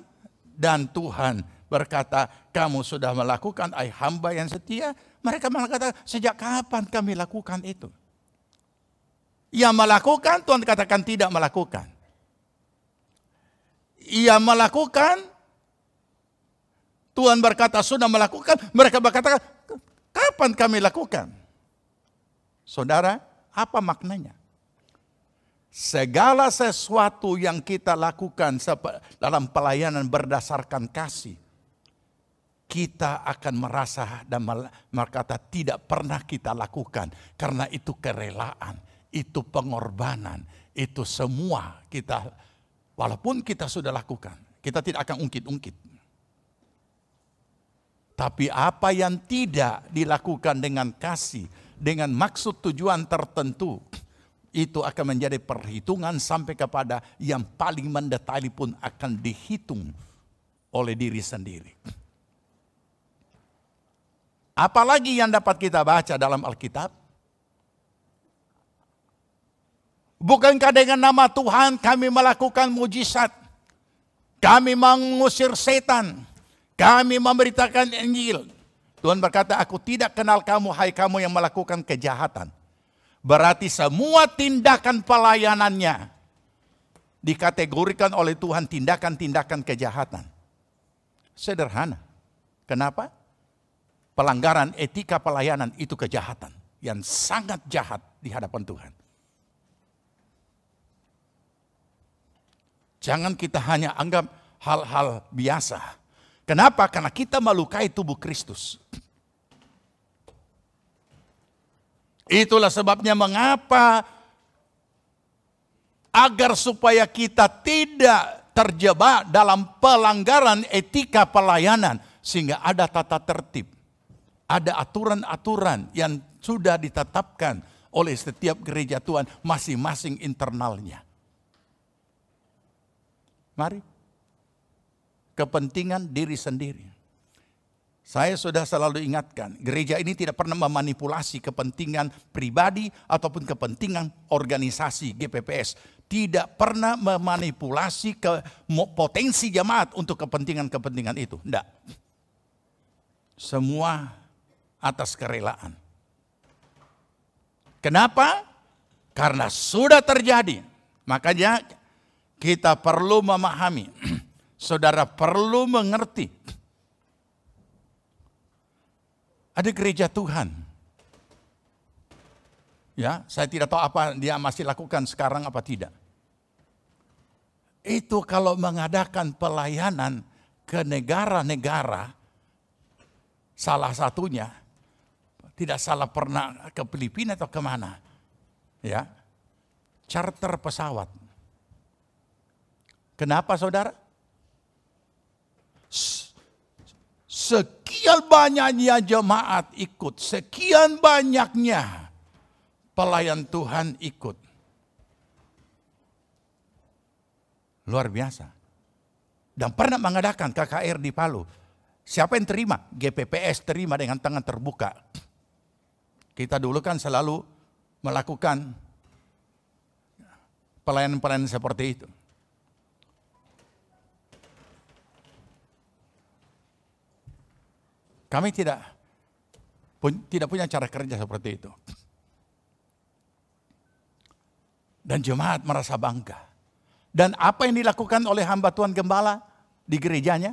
dan Tuhan berkata, kamu sudah melakukan, ai hamba yang setia. Mereka mengatakan, sejak kapan kami lakukan itu? Ia melakukan, Tuhan katakan tidak melakukan. Ia melakukan, Tuhan berkata sudah melakukan, mereka berkata, kapan kami lakukan? Saudara, apa maknanya? Segala sesuatu yang kita lakukan dalam pelayanan berdasarkan kasih, kita akan merasa dan berkata tidak pernah kita lakukan. Karena itu kerelaan, itu pengorbanan, itu semua kita, walaupun kita sudah lakukan, kita tidak akan ungkit-ungkit. Tapi apa yang tidak dilakukan dengan kasih, dengan maksud tujuan tertentu, itu akan menjadi perhitungan sampai kepada yang paling mendetail pun akan dihitung oleh diri sendiri. Apalagi yang dapat kita baca dalam Alkitab? Bukankah dengan nama Tuhan kami melakukan mujizat? Kami mengusir setan. Kami memberitakan Injil. Tuhan berkata, aku tidak kenal kamu, hai kamu yang melakukan kejahatan. Berarti semua tindakan pelayanannya dikategorikan oleh Tuhan tindakan-tindakan kejahatan. Sederhana. Kenapa? Pelanggaran etika pelayanan itu kejahatan yang sangat jahat di hadapan Tuhan. Jangan kita hanya anggap hal-hal biasa. Kenapa? Karena kita melukai tubuh Kristus. Itulah sebabnya mengapa agar supaya kita tidak terjebak dalam pelanggaran etika pelayanan. Sehingga ada tata tertib. Ada aturan-aturan yang sudah ditetapkan oleh setiap gereja Tuhan masing-masing internalnya. Mari. Kepentingan diri sendiri. Saya sudah selalu ingatkan, gereja ini tidak pernah memanipulasi kepentingan pribadi ataupun kepentingan organisasi GPPS. Tidak pernah memanipulasi potensi jemaat untuk kepentingan-kepentingan itu. Tidak. Semua atas kerelaan. Kenapa? Karena sudah terjadi. Makanya kita perlu memahami. Saudara perlu mengerti. Ada gereja Tuhan. Ya, saya tidak tahu apa dia masih lakukan sekarang apa tidak. Itu kalau mengadakan pelayanan ke negara-negara, salah satunya, tidak salah pernah ke Filipina atau kemana. Ya, charter pesawat. Kenapa saudara? Sekian banyaknya jemaat ikut, sekian banyaknya pelayan Tuhan ikut. Luar biasa. Dan pernah mengadakan KKR di Palu. Siapa yang terima? GPPS terima dengan tangan terbuka. Kita dulu kan selalu melakukan pelayanan-pelayanan seperti itu. Kami tidak punya cara kerja seperti itu. Dan jemaat merasa bangga. Dan apa yang dilakukan oleh hamba Tuhan Gembala di gerejanya?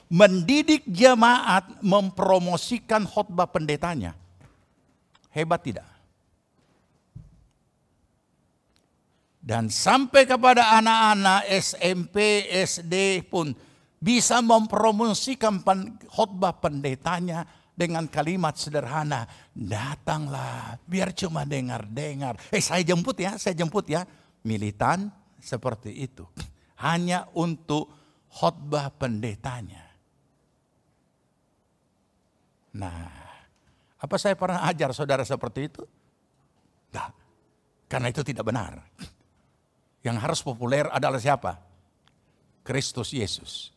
Mendidik jemaat mempromosikan khotbah pendetanya. Hebat tidak? Dan sampai kepada anak-anak SMP, SD pun bisa mempromosikan khotbah pendetanya dengan kalimat sederhana. Datanglah, biar cuma dengar-dengar. Saya jemput ya. Militan seperti itu. Hanya untuk khotbah pendetanya. Nah, apa saya pernah ajar saudara seperti itu? Nah, karena itu tidak benar. Yang harus populer adalah siapa? Kristus Yesus.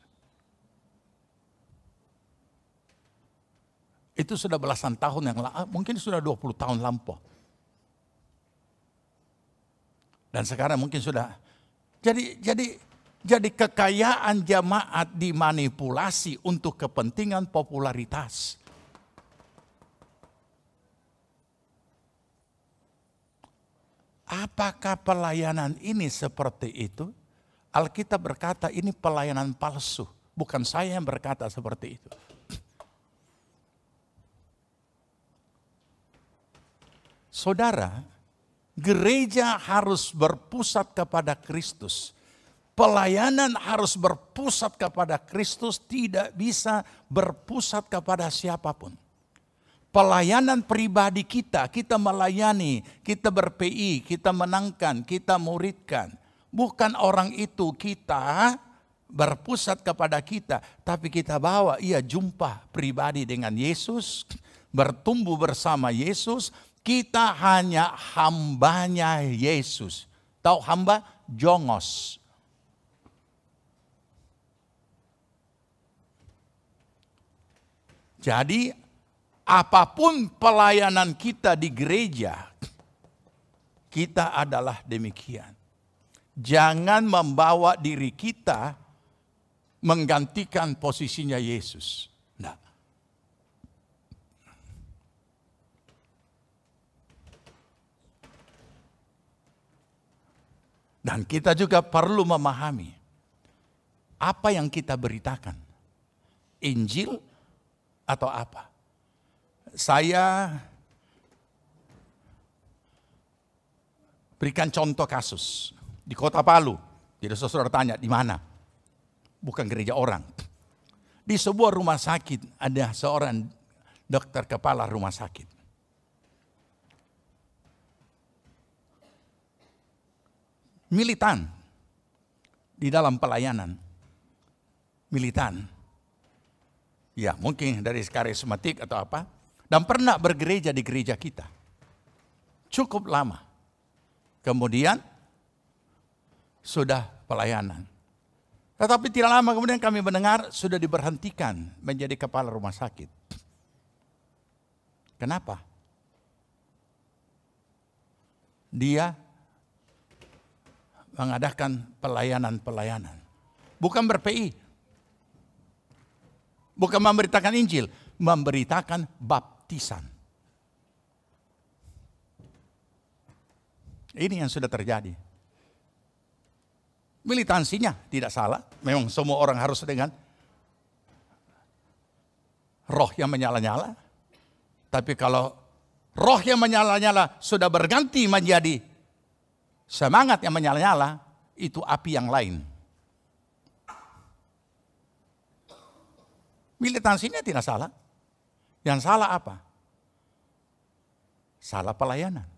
Itu sudah belasan tahun yang mungkin sudah 20 tahun lampau. Dan sekarang mungkin sudah jadi kekayaan jemaat dimanipulasi untuk kepentingan popularitas. Apakah pelayanan ini seperti itu? Alkitab berkata ini pelayanan palsu. Bukan saya yang berkata seperti itu. Saudara, gereja harus berpusat kepada Kristus. Pelayanan harus berpusat kepada Kristus, tidak bisa berpusat kepada siapapun. Pelayanan pribadi kita melayani, kita ber-PI, kita menangkan, kita muridkan. Bukan orang itu kita berpusat kepada kita, tapi kita bawa ia jumpa pribadi dengan Yesus, bertumbuh bersama Yesus. Kita hanya hambanya Yesus. Tahu hamba? Jongos. Jadi apapun pelayanan kita di gereja, kita adalah demikian. Jangan membawa diri kita menggantikan posisinya Yesus. Nah. Dan kita juga perlu memahami apa yang kita beritakan. Injil atau apa? Saya berikan contoh kasus di Kota Palu. Jadi saudara tanya di mana? Bukan gereja orang. Di sebuah rumah sakit ada seorang dokter kepala rumah sakit. Militan di dalam pelayanan. Militan. Ya mungkin dari karismatik atau apa. Dan pernah bergereja di gereja kita. Cukup lama. Kemudian sudah pelayanan. Tetapi tidak lama kemudian kami mendengar sudah diberhentikan menjadi kepala rumah sakit. Kenapa? Dia mengadakan pelayanan-pelayanan. Bukan ber-PI. Bukan memberitakan Injil. Memberitakan baptisan. Ini yang sudah terjadi. Militansinya tidak salah. Memang semua orang harus dengan roh yang menyala-nyala. Tapi kalau roh yang menyala-nyala sudah berganti menjadi semangat yang menyala-nyala, itu api yang lain. Militansinya tidak salah. Yang salah apa? Salah pelayanan.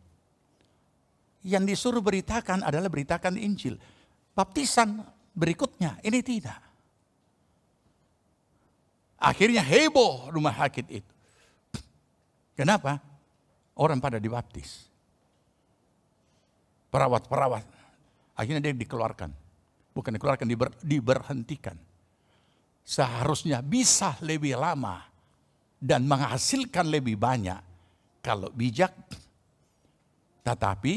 Yang disuruh beritakan adalah beritakan Injil. Baptisan berikutnya, ini tidak. Akhirnya heboh rumah sakit itu. Kenapa? Orang pada dibaptis. Perawat-perawat. Akhirnya dia dikeluarkan. Bukan dikeluarkan, diberhentikan. Seharusnya bisa lebih lama dan menghasilkan lebih banyak kalau bijak. Tetapi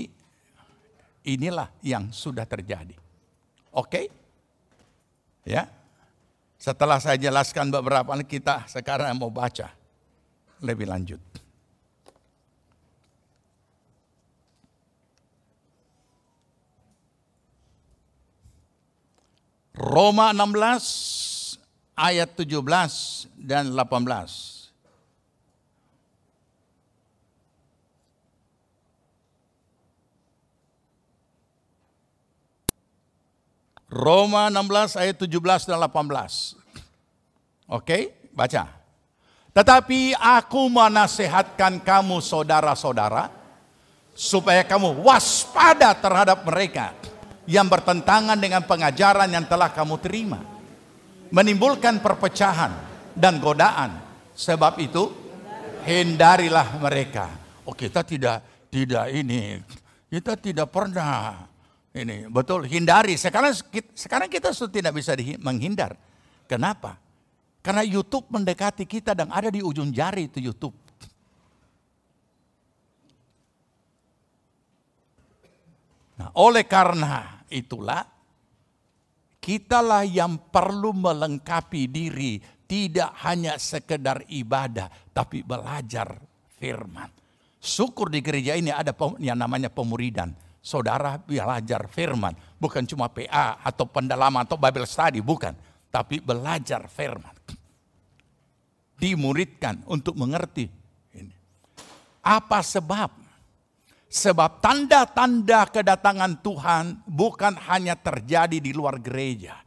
inilah yang sudah terjadi. Oke? Ya. Setelah saya jelaskan beberapa, kita sekarang mau baca lebih lanjut. Roma 16 ayat 17 dan 18. Roma 16 ayat 17 dan 18. Oke, baca. Tetapi aku menasehatkan kamu saudara-saudara, supaya kamu waspada terhadap mereka yang bertentangan dengan pengajaran yang telah kamu terima, menimbulkan perpecahan dan godaan. Sebab itu hindarilah mereka. Oh, kita tidak pernah ini, betul, hindari. Sekarang kita sudah tidak bisa menghindar. Kenapa? Karena YouTube mendekati kita dan ada di ujung jari itu YouTube. Nah, oleh karena itulah, kitalah yang perlu melengkapi diri. Tidak hanya sekedar ibadah, tapi belajar firman. Syukur di gereja ini ada yang namanya pemuridan. Saudara belajar firman, bukan cuma PA atau pendalaman atau Bible study, bukan. Tapi belajar firman. Dimuridkan untuk mengerti ini. Apa sebab? Sebab tanda-tanda kedatangan Tuhan bukan hanya terjadi di luar gereja.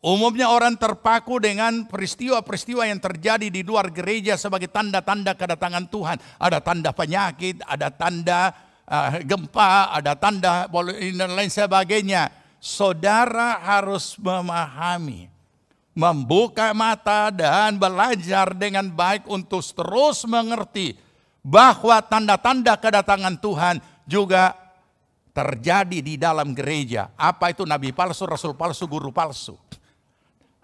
Umumnya orang terpaku dengan peristiwa-peristiwa yang terjadi di luar gereja sebagai tanda-tanda kedatangan Tuhan. Ada tanda penyakit, ada tanda gempa, ada tanda dan lain sebagainya. Saudara harus memahami, membuka mata dan belajar dengan baik untuk terus mengerti bahwa tanda-tanda kedatangan Tuhan juga terjadi di dalam gereja. Apa itu nabi palsu, rasul palsu, guru palsu.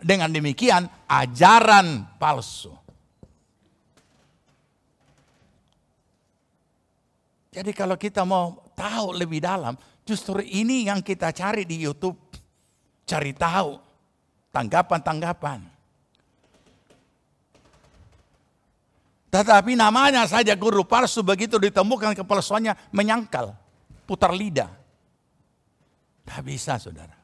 Dengan demikian ajaran palsu. Jadi kalau kita mau tahu lebih dalam, justru ini yang kita cari di YouTube. Cari tahu tanggapan-tanggapan. Tetapi namanya saja guru palsu, begitu ditemukan kepalsuannya menyangkal, putar lidah. Tidak bisa, saudara.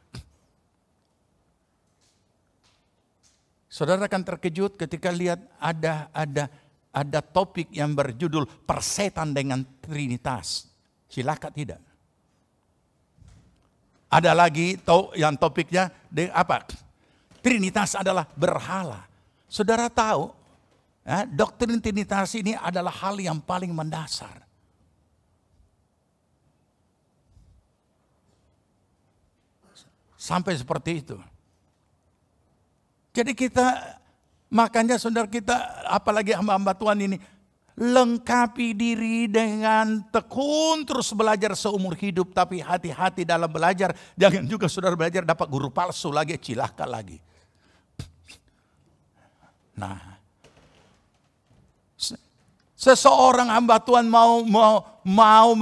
Saudara akan terkejut ketika lihat ada topik yang berjudul persetan dengan Trinitas. Silakan tidak. Ada lagi yang topiknya apa? Trinitas adalah berhala. Saudara tahu, doktrin Trinitas ini adalah hal yang paling mendasar. Sampai seperti itu. Jadi makanya saudara kita, apalagi hamba-hamba Tuhan ini, lengkapi diri dengan tekun terus belajar seumur hidup. Tapi hati-hati dalam belajar, jangan juga saudara belajar dapat guru palsu lagi, cilaka lagi. Nah, seseorang hamba Tuhan mau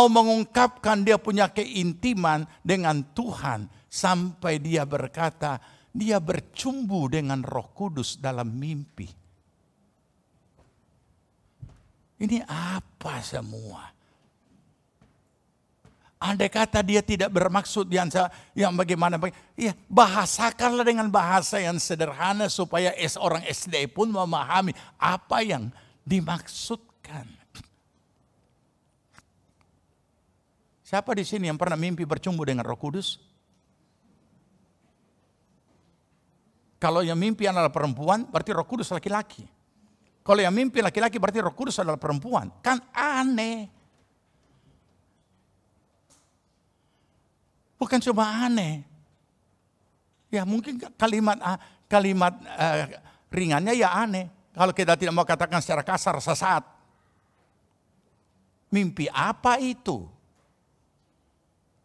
mengungkapkan dia punya keintiman dengan Tuhan. Sampai dia berkata, dia bercumbu dengan Roh Kudus dalam mimpi. Ini apa? apa semua. Andai kata dia tidak bermaksud yang bagaimana, ya bahasakanlah dengan bahasa yang sederhana supaya orang SD pun memahami apa yang dimaksudkan. Siapa di sini yang pernah mimpi bercumbu dengan Roh Kudus? Kalau yang mimpi adalah perempuan, berarti Roh Kudus laki-laki. Kalau yang mimpi laki-laki, berarti Roh Kudus adalah perempuan. Kan aneh. Bukan cuma aneh. Ya mungkin kalimat ringannya ya aneh. Kalau kita tidak mau katakan secara kasar, sesat. Mimpi apa itu?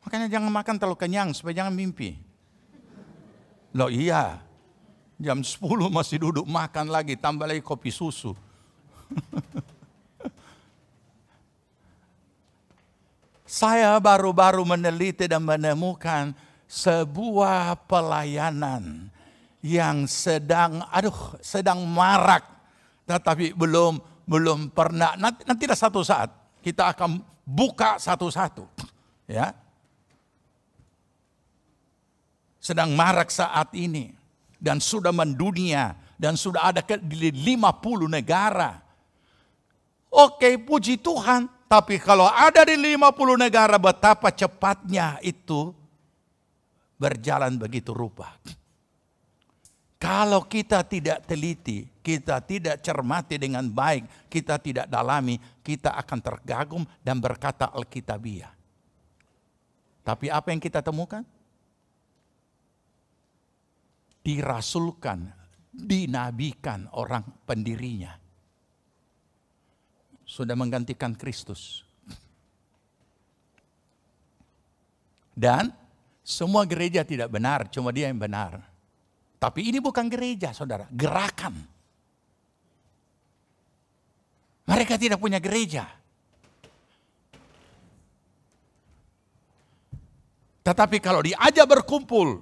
Makanya jangan makan terlalu kenyang supaya jangan mimpi. Loh iya, jam 10 masih duduk makan lagi, tambah lagi kopi susu. Saya baru-baru meneliti dan menemukan sebuah pelayanan yang sedang marak, tetapi belum pernah. Nanti satu saat kita akan buka satu-satu, ya. Sedang marak saat ini dan sudah mendunia dan sudah ada di 50 negara. Oke, puji Tuhan. Tapi kalau ada di 50 negara, betapa cepatnya itu berjalan begitu rupa. Kalau kita tidak teliti, kita tidak cermati dengan baik, kita tidak dalami, kita akan tergagum dan berkata Alkitabiah. Tapi apa yang kita temukan? Dirasulkan, dinabikan orang pendirinya. Sudah menggantikan Kristus. Dan semua gereja tidak benar, cuma dia yang benar. Tapi ini bukan gereja, saudara, gerakan. Mereka tidak punya gereja. Tetapi kalau diajak berkumpul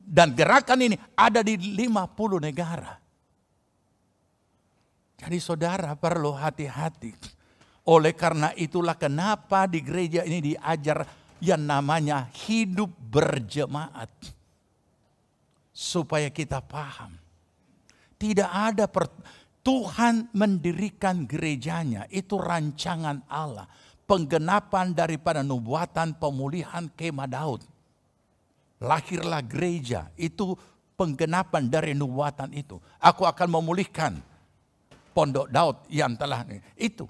dan gerakan ini ada di 50 negara. Jadi saudara perlu hati-hati. Oleh karena itulah kenapa di gereja ini diajar yang namanya hidup berjemaat. Supaya kita paham. Tidak ada Tuhan mendirikan gerejanya. Itu rancangan Allah. Penggenapan daripada nubuatan pemulihan kemah Daud. Lahirlah gereja. Itu penggenapan dari nubuatan itu. Aku akan memulihkan Pondok Daud yang telah itu.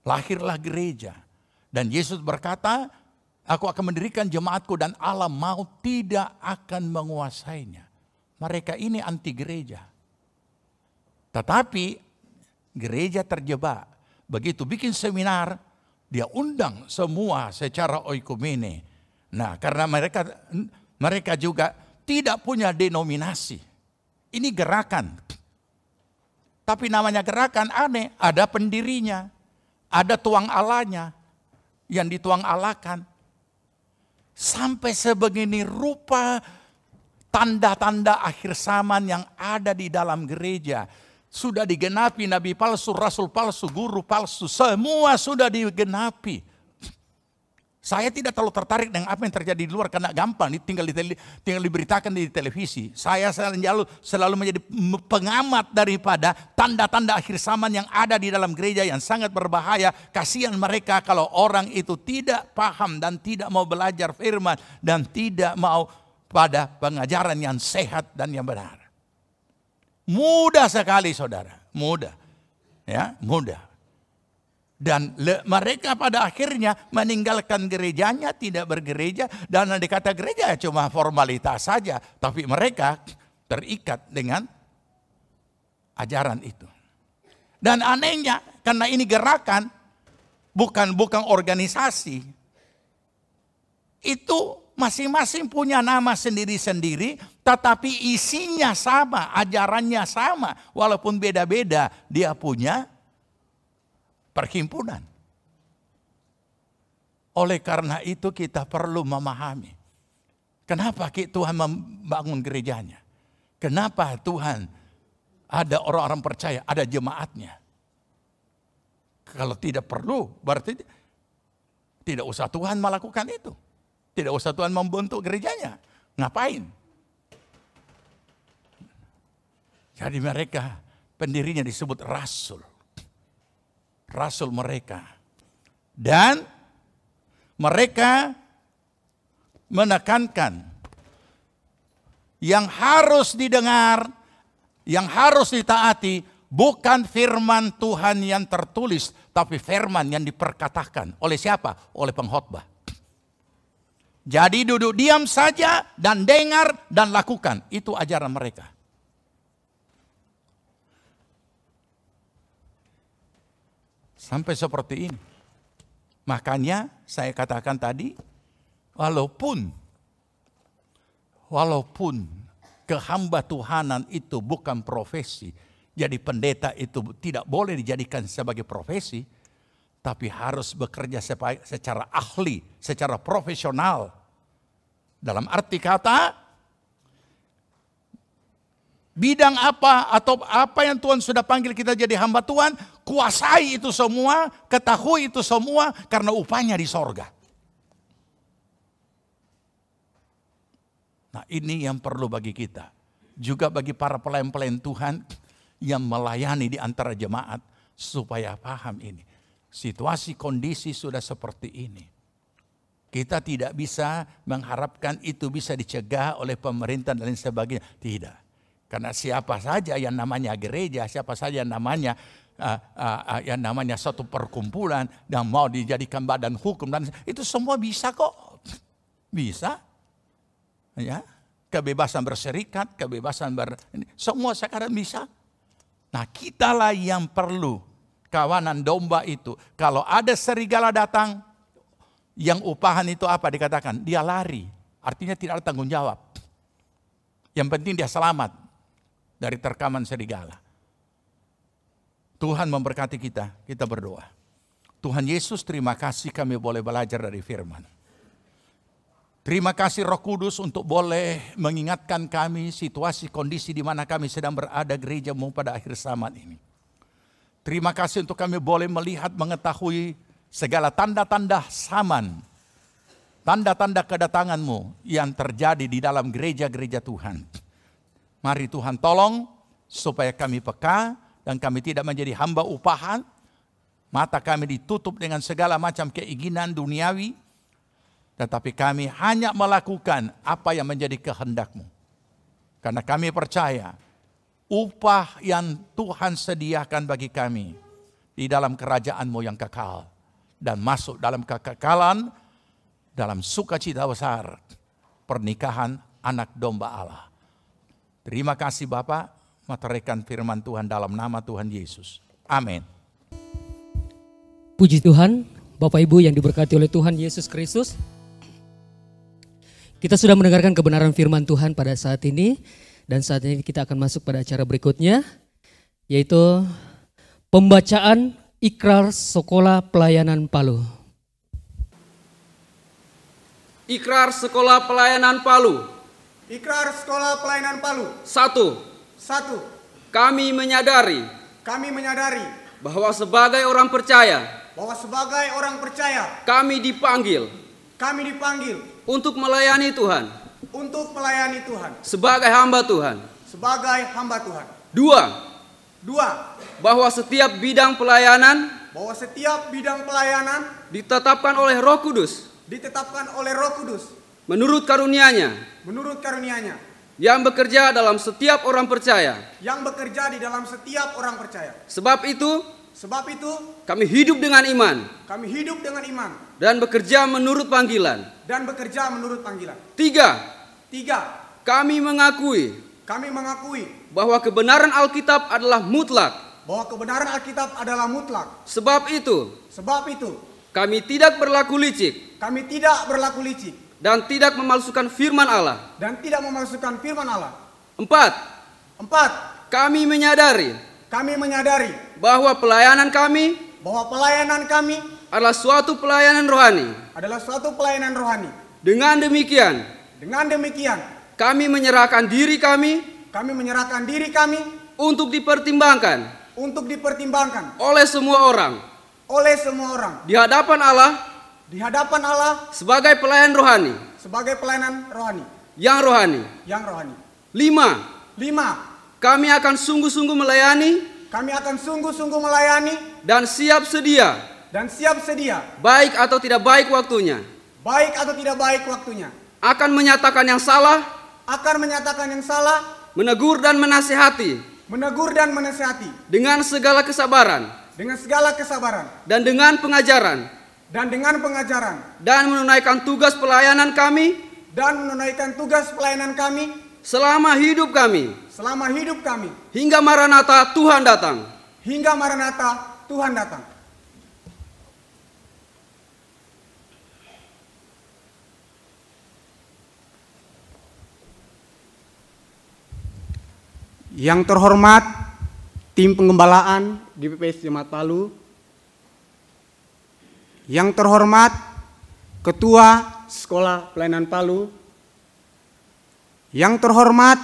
Lahirlah gereja. Dan Yesus berkata, aku akan mendirikan jemaatku dan alam maut tidak akan menguasainya. Mereka ini anti gereja. Tetapi gereja terjebak. Begitu bikin seminar, dia undang semua secara oikumene. Nah, karena mereka juga tidak punya denominasi. Ini gerakan. Tapi namanya gerakan aneh, ada pendirinya, ada tuang alanya yang dituang alakan. Sampai sebegini rupa tanda-tanda akhir zaman yang ada di dalam gereja. Sudah digenapi nabi palsu, rasul palsu, guru palsu, semua sudah digenapi. Saya tidak terlalu tertarik dengan apa yang terjadi di luar karena gampang, tinggal diberitakan di televisi. Saya selalu menjadi pengamat daripada tanda-tanda akhir zaman yang ada di dalam gereja yang sangat berbahaya. Kasihan mereka kalau orang itu tidak paham dan tidak mau belajar firman dan tidak mau pada pengajaran yang sehat dan yang benar. Mudah sekali saudara, mudah. Ya, mudah. Dan mereka pada akhirnya meninggalkan gerejanya, tidak bergereja. Dan dikata gereja cuma formalitas saja. Tapi mereka terikat dengan ajaran itu. Dan anehnya, karena ini gerakan, bukan organisasi. Itu masing-masing punya nama sendiri-sendiri. Tetapi isinya sama, ajarannya sama. Walaupun beda-beda, dia punya perhimpunan. Oleh karena itu kita perlu memahami. Kenapa Tuhan membangun gerejanya? Kenapa Tuhan ada orang-orang percaya, ada jemaatnya? Kalau tidak perlu, berarti tidak usah Tuhan melakukan itu. Tidak usah Tuhan membentuk gerejanya. Ngapain? Jadi mereka, pendirinya disebut rasul. Rasul mereka. Dan mereka menekankan yang harus didengar, yang harus ditaati, bukan firman Tuhan yang tertulis, tapi firman yang diperkatakan. Oleh siapa? Oleh pengkhotbah. Jadi duduk diam saja dan dengar dan lakukan. Itu ajaran mereka. Sampai seperti ini. Makanya saya katakan tadi, walaupun kehamba Tuhanan itu bukan profesi, jadi pendeta itu tidak boleh dijadikan sebagai profesi, tapi harus bekerja secara ahli, secara profesional. Dalam arti kata, bidang apa atau apa yang Tuhan sudah panggil kita jadi hamba Tuhan, kuasai itu semua, ketahui itu semua, karena upahnya di sorga. Nah, ini yang perlu bagi kita. Juga bagi para pelayan-pelayan Tuhan yang melayani di antara jemaat, supaya paham ini. Situasi kondisi sudah seperti ini. Kita tidak bisa mengharapkan itu bisa dicegah oleh pemerintah dan lain sebagainya. Tidak. Karena siapa saja yang namanya gereja, siapa saja yang namanya satu perkumpulan yang mau dijadikan badan hukum, dan itu semua bisa kok. Bisa. Ya, kebebasan berserikat, kebebasan semua sekarang bisa. Nah, kitalah yang perlu kawanan domba itu. Kalau ada serigala datang, yang upahan itu apa dikatakan? Dia lari. Artinya tidak ada tanggung jawab. Yang penting dia selamat dari terkaman serigala. Tuhan memberkati kita. Kita berdoa. Tuhan Yesus, terima kasih kami boleh belajar dari firman. Terima kasih Roh Kudus untuk boleh mengingatkan kami situasi kondisi di mana kami sedang berada gerejamu pada akhir zaman ini. Terima kasih untuk kami boleh melihat, mengetahui segala tanda-tanda zaman, tanda-tanda kedatanganmu yang terjadi di dalam gereja-gereja Tuhan. Mari Tuhan tolong supaya kami peka dan kami tidak menjadi hamba upahan. Mata kami ditutup dengan segala macam keinginan duniawi. Tetapi kami hanya melakukan apa yang menjadi kehendak-Mu. Karena kami percaya upah yang Tuhan sediakan bagi kami di dalam kerajaan-Mu yang kekal. Dan masuk dalam kekekalan, dalam sukacita besar, pernikahan anak domba Allah. Terima kasih Bapak, meteraikan firman Tuhan dalam nama Tuhan Yesus. Amin. Puji Tuhan, Bapak Ibu yang diberkati oleh Tuhan Yesus Kristus. Kita sudah mendengarkan kebenaran firman Tuhan pada saat ini. Dan saat ini kita akan masuk pada acara berikutnya, yaitu pembacaan Ikrar Sekolah Pelayanan Palu. Ikrar Sekolah Pelayanan Palu. Ikrar Sekolah Pelayanan Palu. 1. Kami menyadari bahwa sebagai orang percaya kami dipanggil untuk melayani Tuhan. Sebagai hamba Tuhan. 2. Bahwa setiap bidang pelayanan ditetapkan oleh Roh Kudus. Menurut karunia-Nya. Yang bekerja dalam setiap orang percaya. Sebab itu kami hidup dengan iman. Dan bekerja menurut panggilan. 3. Kami mengakui bahwa kebenaran Alkitab adalah mutlak. Sebab itu kami tidak berlaku licik. Dan tidak memalsukan firman Allah. 4. Kami menyadari bahwa pelayanan kami adalah suatu pelayanan rohani. Dengan demikian, kami menyerahkan diri kami untuk dipertimbangkan oleh semua orang oleh semua orang di hadapan Allah di hadapan Allah sebagai pelayan rohani sebagai pelayanan rohani yang rohani. yang rohani. 5. 5. Kami akan sungguh-sungguh melayani Kami akan sungguh-sungguh melayani dan siap sedia, baik atau tidak baik waktunya, akan menyatakan yang salah, menegur dan menasihati, dengan segala kesabaran, dan dengan pengajaran, dan menunaikan tugas pelayanan kami, selama hidup kami, hingga Maranatha Tuhan datang. Yang terhormat tim penggembalaan di PPS Jemaat Palu, yang terhormat Ketua Sekolah Pelayanan Palu, yang terhormat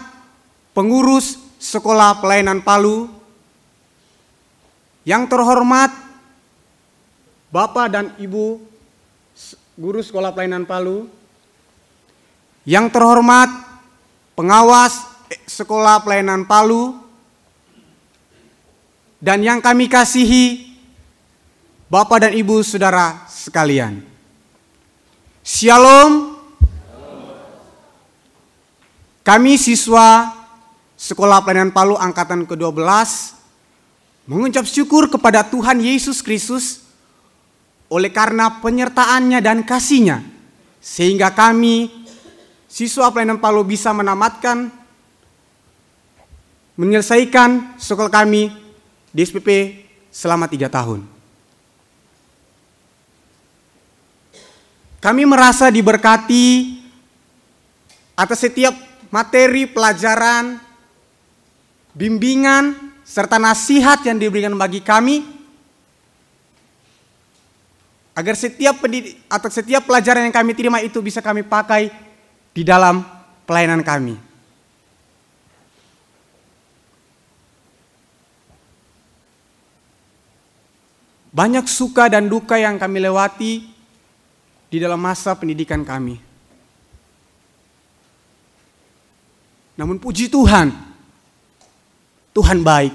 pengurus Sekolah Pelayanan Palu, yang terhormat Bapak dan Ibu guru Sekolah Pelayanan Palu, yang terhormat pengawas Sekolah Pelayanan Palu, dan yang kami kasihi Bapak dan Ibu saudara sekalian. Shalom. Kami siswa Sekolah Pelayanan Palu angkatan ke-12 mengucap syukur kepada Tuhan Yesus Kristus oleh karena penyertaannya dan kasih-Nya, sehingga kami siswa Pelayanan Palu bisa menyelesaikan sekolah kami di SPP selama 3 tahun. Kami merasa diberkati atas setiap materi pelajaran, bimbingan, serta nasihat yang diberikan bagi kami, agar setiap pelajaran yang kami terima itu bisa kami pakai di dalam pelayanan kami. Banyak suka dan duka yang kami lewati di dalam masa pendidikan kami. Namun puji Tuhan, Tuhan baik.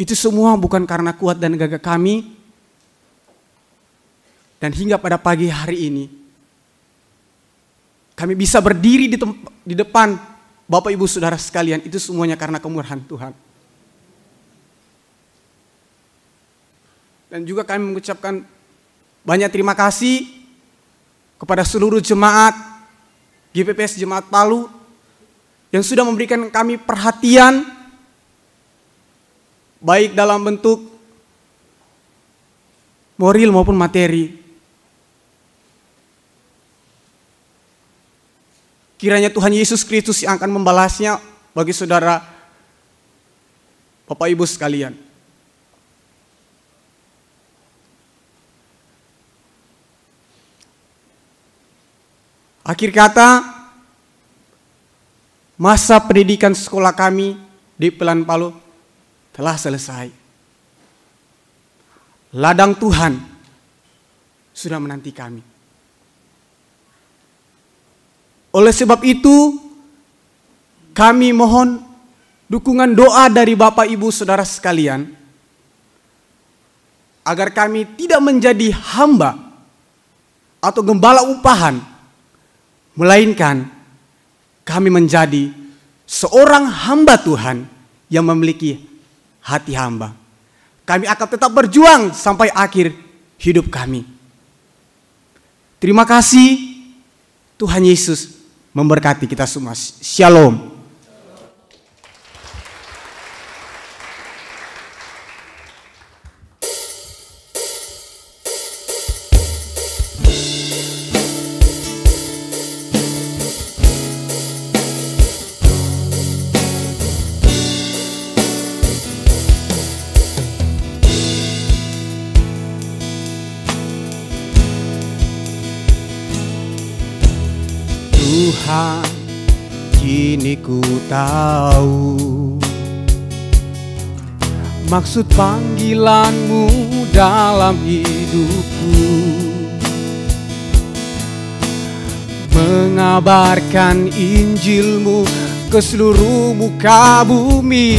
Itu semua bukan karena kuat dan gagah kami. Dan hingga pada pagi hari ini, kami bisa berdiri di depan Bapak Ibu Saudara sekalian, itu semuanya karena kemurahan Tuhan. Dan juga kami mengucapkan banyak terima kasih kepada seluruh jemaat GPPS Jemaat Palu yang sudah memberikan kami perhatian baik dalam bentuk moral maupun materi. Kiranya Tuhan Yesus Kristus yang akan membalasnya bagi saudara Bapak Ibu sekalian. Akhir kata, masa pendidikan sekolah kami di Pelayanan Palu telah selesai. Ladang Tuhan sudah menanti kami. Oleh sebab itu, kami mohon dukungan doa dari Bapak Ibu Saudara sekalian, agar kami tidak menjadi hamba atau gembala upahan, melainkan kami menjadi seorang hamba Tuhan yang memiliki hati hamba. Kami akan tetap berjuang sampai akhir hidup kami. Terima kasih. Tuhan Yesus memberkati kita semua. Shalom. Tuhan kini ku tahu maksud panggilanmu dalam hidupku, mengabarkan Injilmu ke seluruh muka bumi,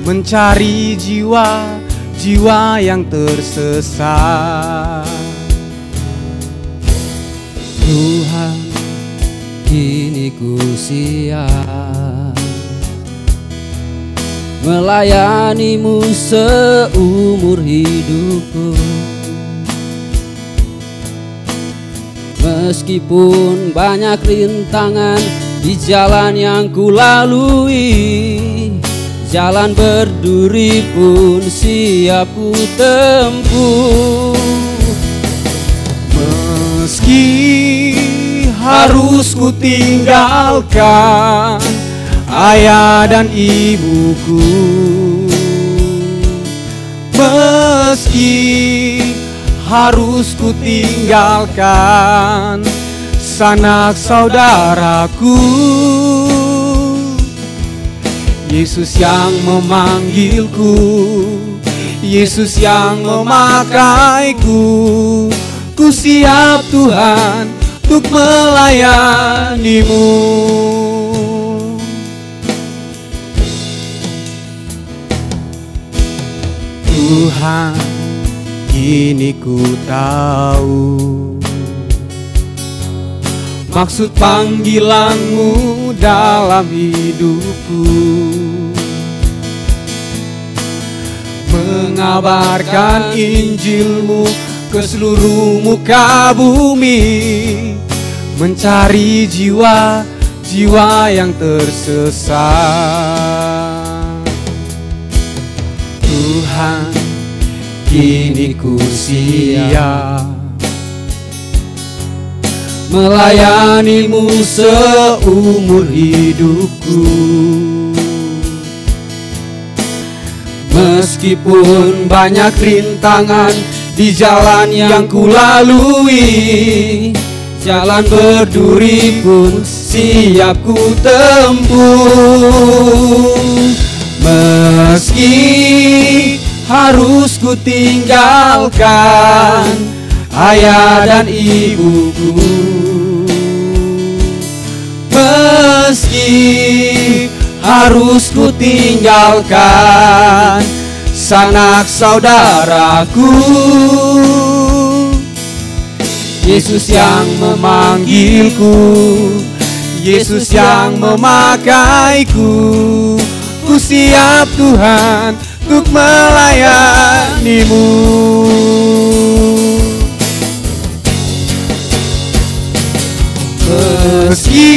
mencari jiwa-jiwa yang tersesat. Tuhan, kini ku siap melayani-Mu seumur hidupku. Meskipun banyak rintangan di jalan yang ku lalui, jalan berduri pun siap ku tempuh. Meski harus ku tinggalkan ayah dan ibuku, meski harus ku tinggalkan sanak saudaraku, Yesus yang memanggilku, Yesus yang memakaiku, ku siap Tuhan untuk melayani-Mu. Tuhan, kini ku tahu maksud panggilan-Mu dalam hidupku, mengabarkan Injil-Mu ke seluruh muka bumi, mencari jiwa-jiwa yang tersesat. Tuhan, kini ku siap melayani-Mu seumur hidupku. Meskipun banyak rintangan di jalan yang ku lalui, jalan berduri pun siap ku tempuh. Meski harus ku tinggalkan ayah dan ibuku, meski harus ku tinggalkan sanak saudaraku, Yesus yang memanggilku, Yesus yang memakaiku, ku siap Tuhan untuk melayani-Mu. Meski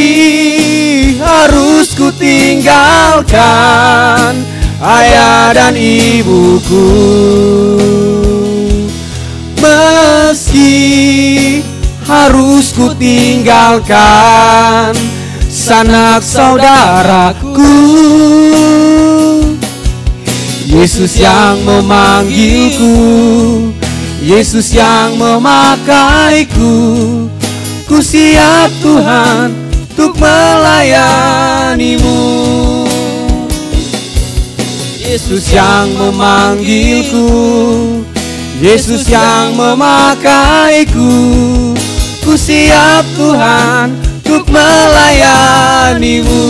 harus ku tinggalkan ayah dan ibuku, meski harus ku tinggalkan sanak saudaraku, Yesus yang memanggilku, Yesus yang memakaiku, ku siap Tuhan untuk melayani-Mu. Yesus yang memanggilku, Yesus yang memakaiku, ku siap Tuhan untuk melayani-Mu.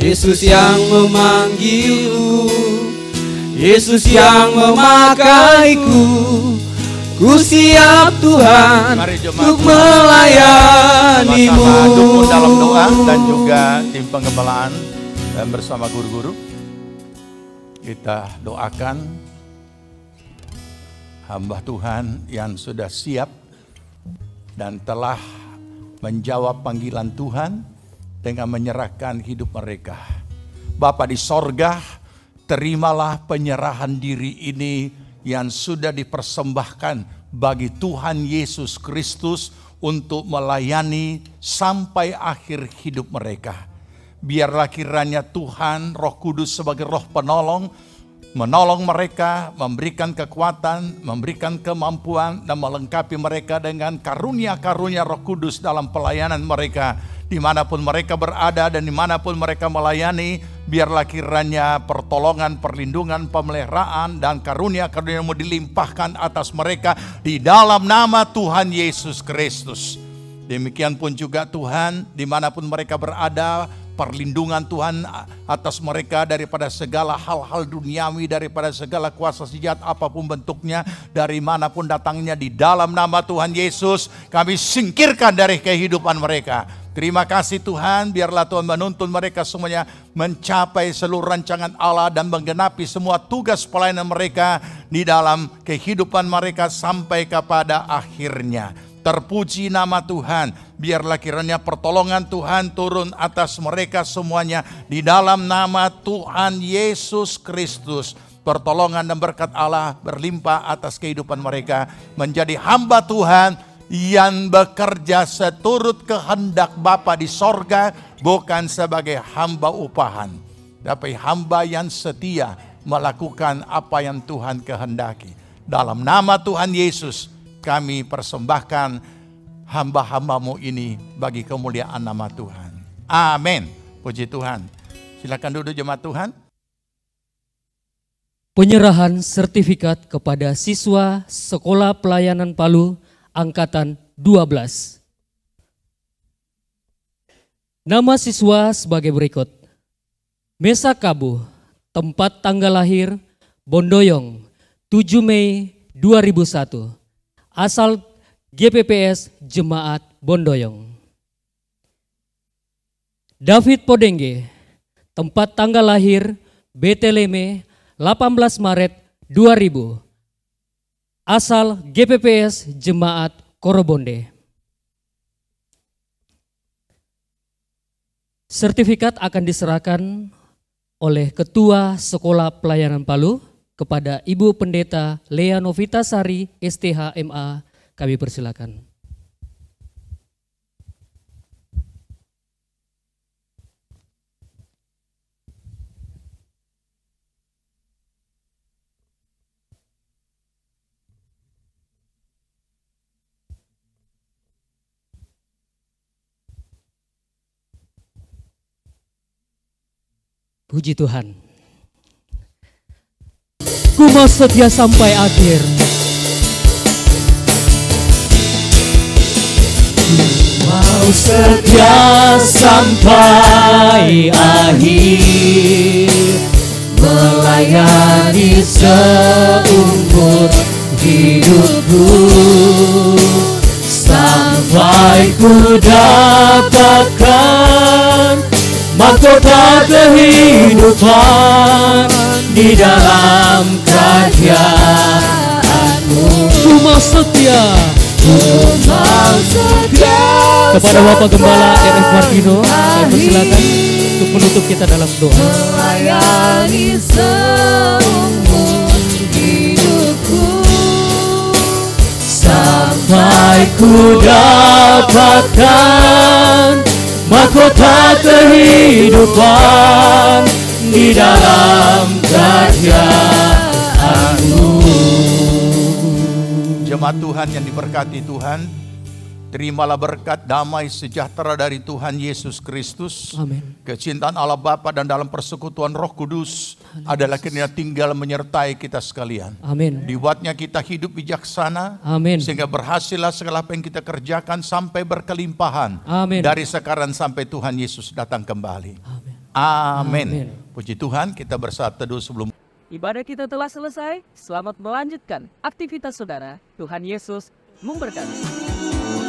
Yesus yang memanggilku, Yesus yang memakaiku, ku siap Tuhan untuk melayani-Mu. Sama-sama dukung dalam doa dan juga tim pengembalaan dan bersama guru-guru kita doakan hamba Tuhan yang sudah siap dan telah menjawab panggilan Tuhan dengan menyerahkan hidup mereka. Bapa di sorga, terimalah penyerahan diri ini yang sudah dipersembahkan bagi Tuhan Yesus Kristus untuk melayani sampai akhir hidup mereka. Biarlah kiranya Tuhan Roh Kudus sebagai roh penolong menolong mereka, memberikan kekuatan, memberikan kemampuan, dan melengkapi mereka dengan karunia-karunia Roh Kudus dalam pelayanan mereka. Dimanapun mereka berada dan dimanapun mereka melayani, biarlah kiranya pertolongan, perlindungan, pemeliharaan, dan karunia-karunia-Mu dilimpahkan atas mereka di dalam nama Tuhan Yesus Kristus. Demikian pun juga Tuhan, dimanapun mereka berada, perlindungan Tuhan atas mereka daripada segala hal-hal duniawi, daripada segala kuasa sejahat apapun bentuknya, dari manapun datangnya, di dalam nama Tuhan Yesus kami singkirkan dari kehidupan mereka. Terima kasih Tuhan, biarlah Tuhan menuntun mereka semuanya mencapai seluruh rancangan Allah dan menggenapi semua tugas pelayanan mereka di dalam kehidupan mereka sampai kepada akhirnya. Terpuji nama Tuhan, biarlah kiranya pertolongan Tuhan turun atas mereka semuanya di dalam nama Tuhan Yesus Kristus. Pertolongan dan berkat Allah berlimpah atas kehidupan mereka, menjadi hamba Tuhan yang bekerja seturut kehendak Bapa di sorga, bukan sebagai hamba upahan, tapi hamba yang setia melakukan apa yang Tuhan kehendaki. Dalam nama Tuhan Yesus kami persembahkan hamba-hamba-Mu ini bagi kemuliaan nama Tuhan. Amin. Puji Tuhan. Silakan duduk jemaat Tuhan. Penyerahan sertifikat kepada siswa Sekolah Pelayanan Palu Angkatan 12. Nama siswa sebagai berikut. Mesa Kabu, tempat tanggal lahir Bondoyong, 7 Mei 2001. Asal GPPS Jemaat Bondoyong. David Podenge, tempat tanggal lahir Beteleme, 18 Maret 2000. Asal GPPS Jemaat Korobonde. Sertifikat akan diserahkan oleh Ketua Sekolah Pelayanan Palu kepada Ibu Pendeta Lea Novitasari STH MA. Kami persilakan. Puji Tuhan. Ku mau setia sampai akhir. Mau setia sampai akhir, melayani seumur hidupku, sampai ku dapatkan mahkota kehidupan di dalam kerajaan-Mu. Ku mau setia, kepada Bapak Gembala RF Martino. Saya persilakan untuk menutup kita dalam doa. Melayani seumur hidupku, sampai ku dapatkan mahkota kehidupan di dalam kerajaan-Mu. Jemaat Tuhan yang diberkati Tuhan, terimalah berkat damai sejahtera dari Tuhan Yesus Kristus. Amin. Kecintaan Allah Bapa dan dalam persekutuan Roh Kudus adalah kiranya tinggal menyertai kita sekalian. Amin. Dibuatnya kita hidup bijaksana. Amin. Sehingga berhasillah segala apa yang kita kerjakan sampai berkelimpahan. Amin. Dari sekarang sampai Tuhan Yesus datang kembali. Amin. Amin. Amin. Puji Tuhan, kita bersatu teduh sebelum Ibadah kita telah selesai. Selamat melanjutkan aktivitas saudara. Tuhan Yesus memberkati.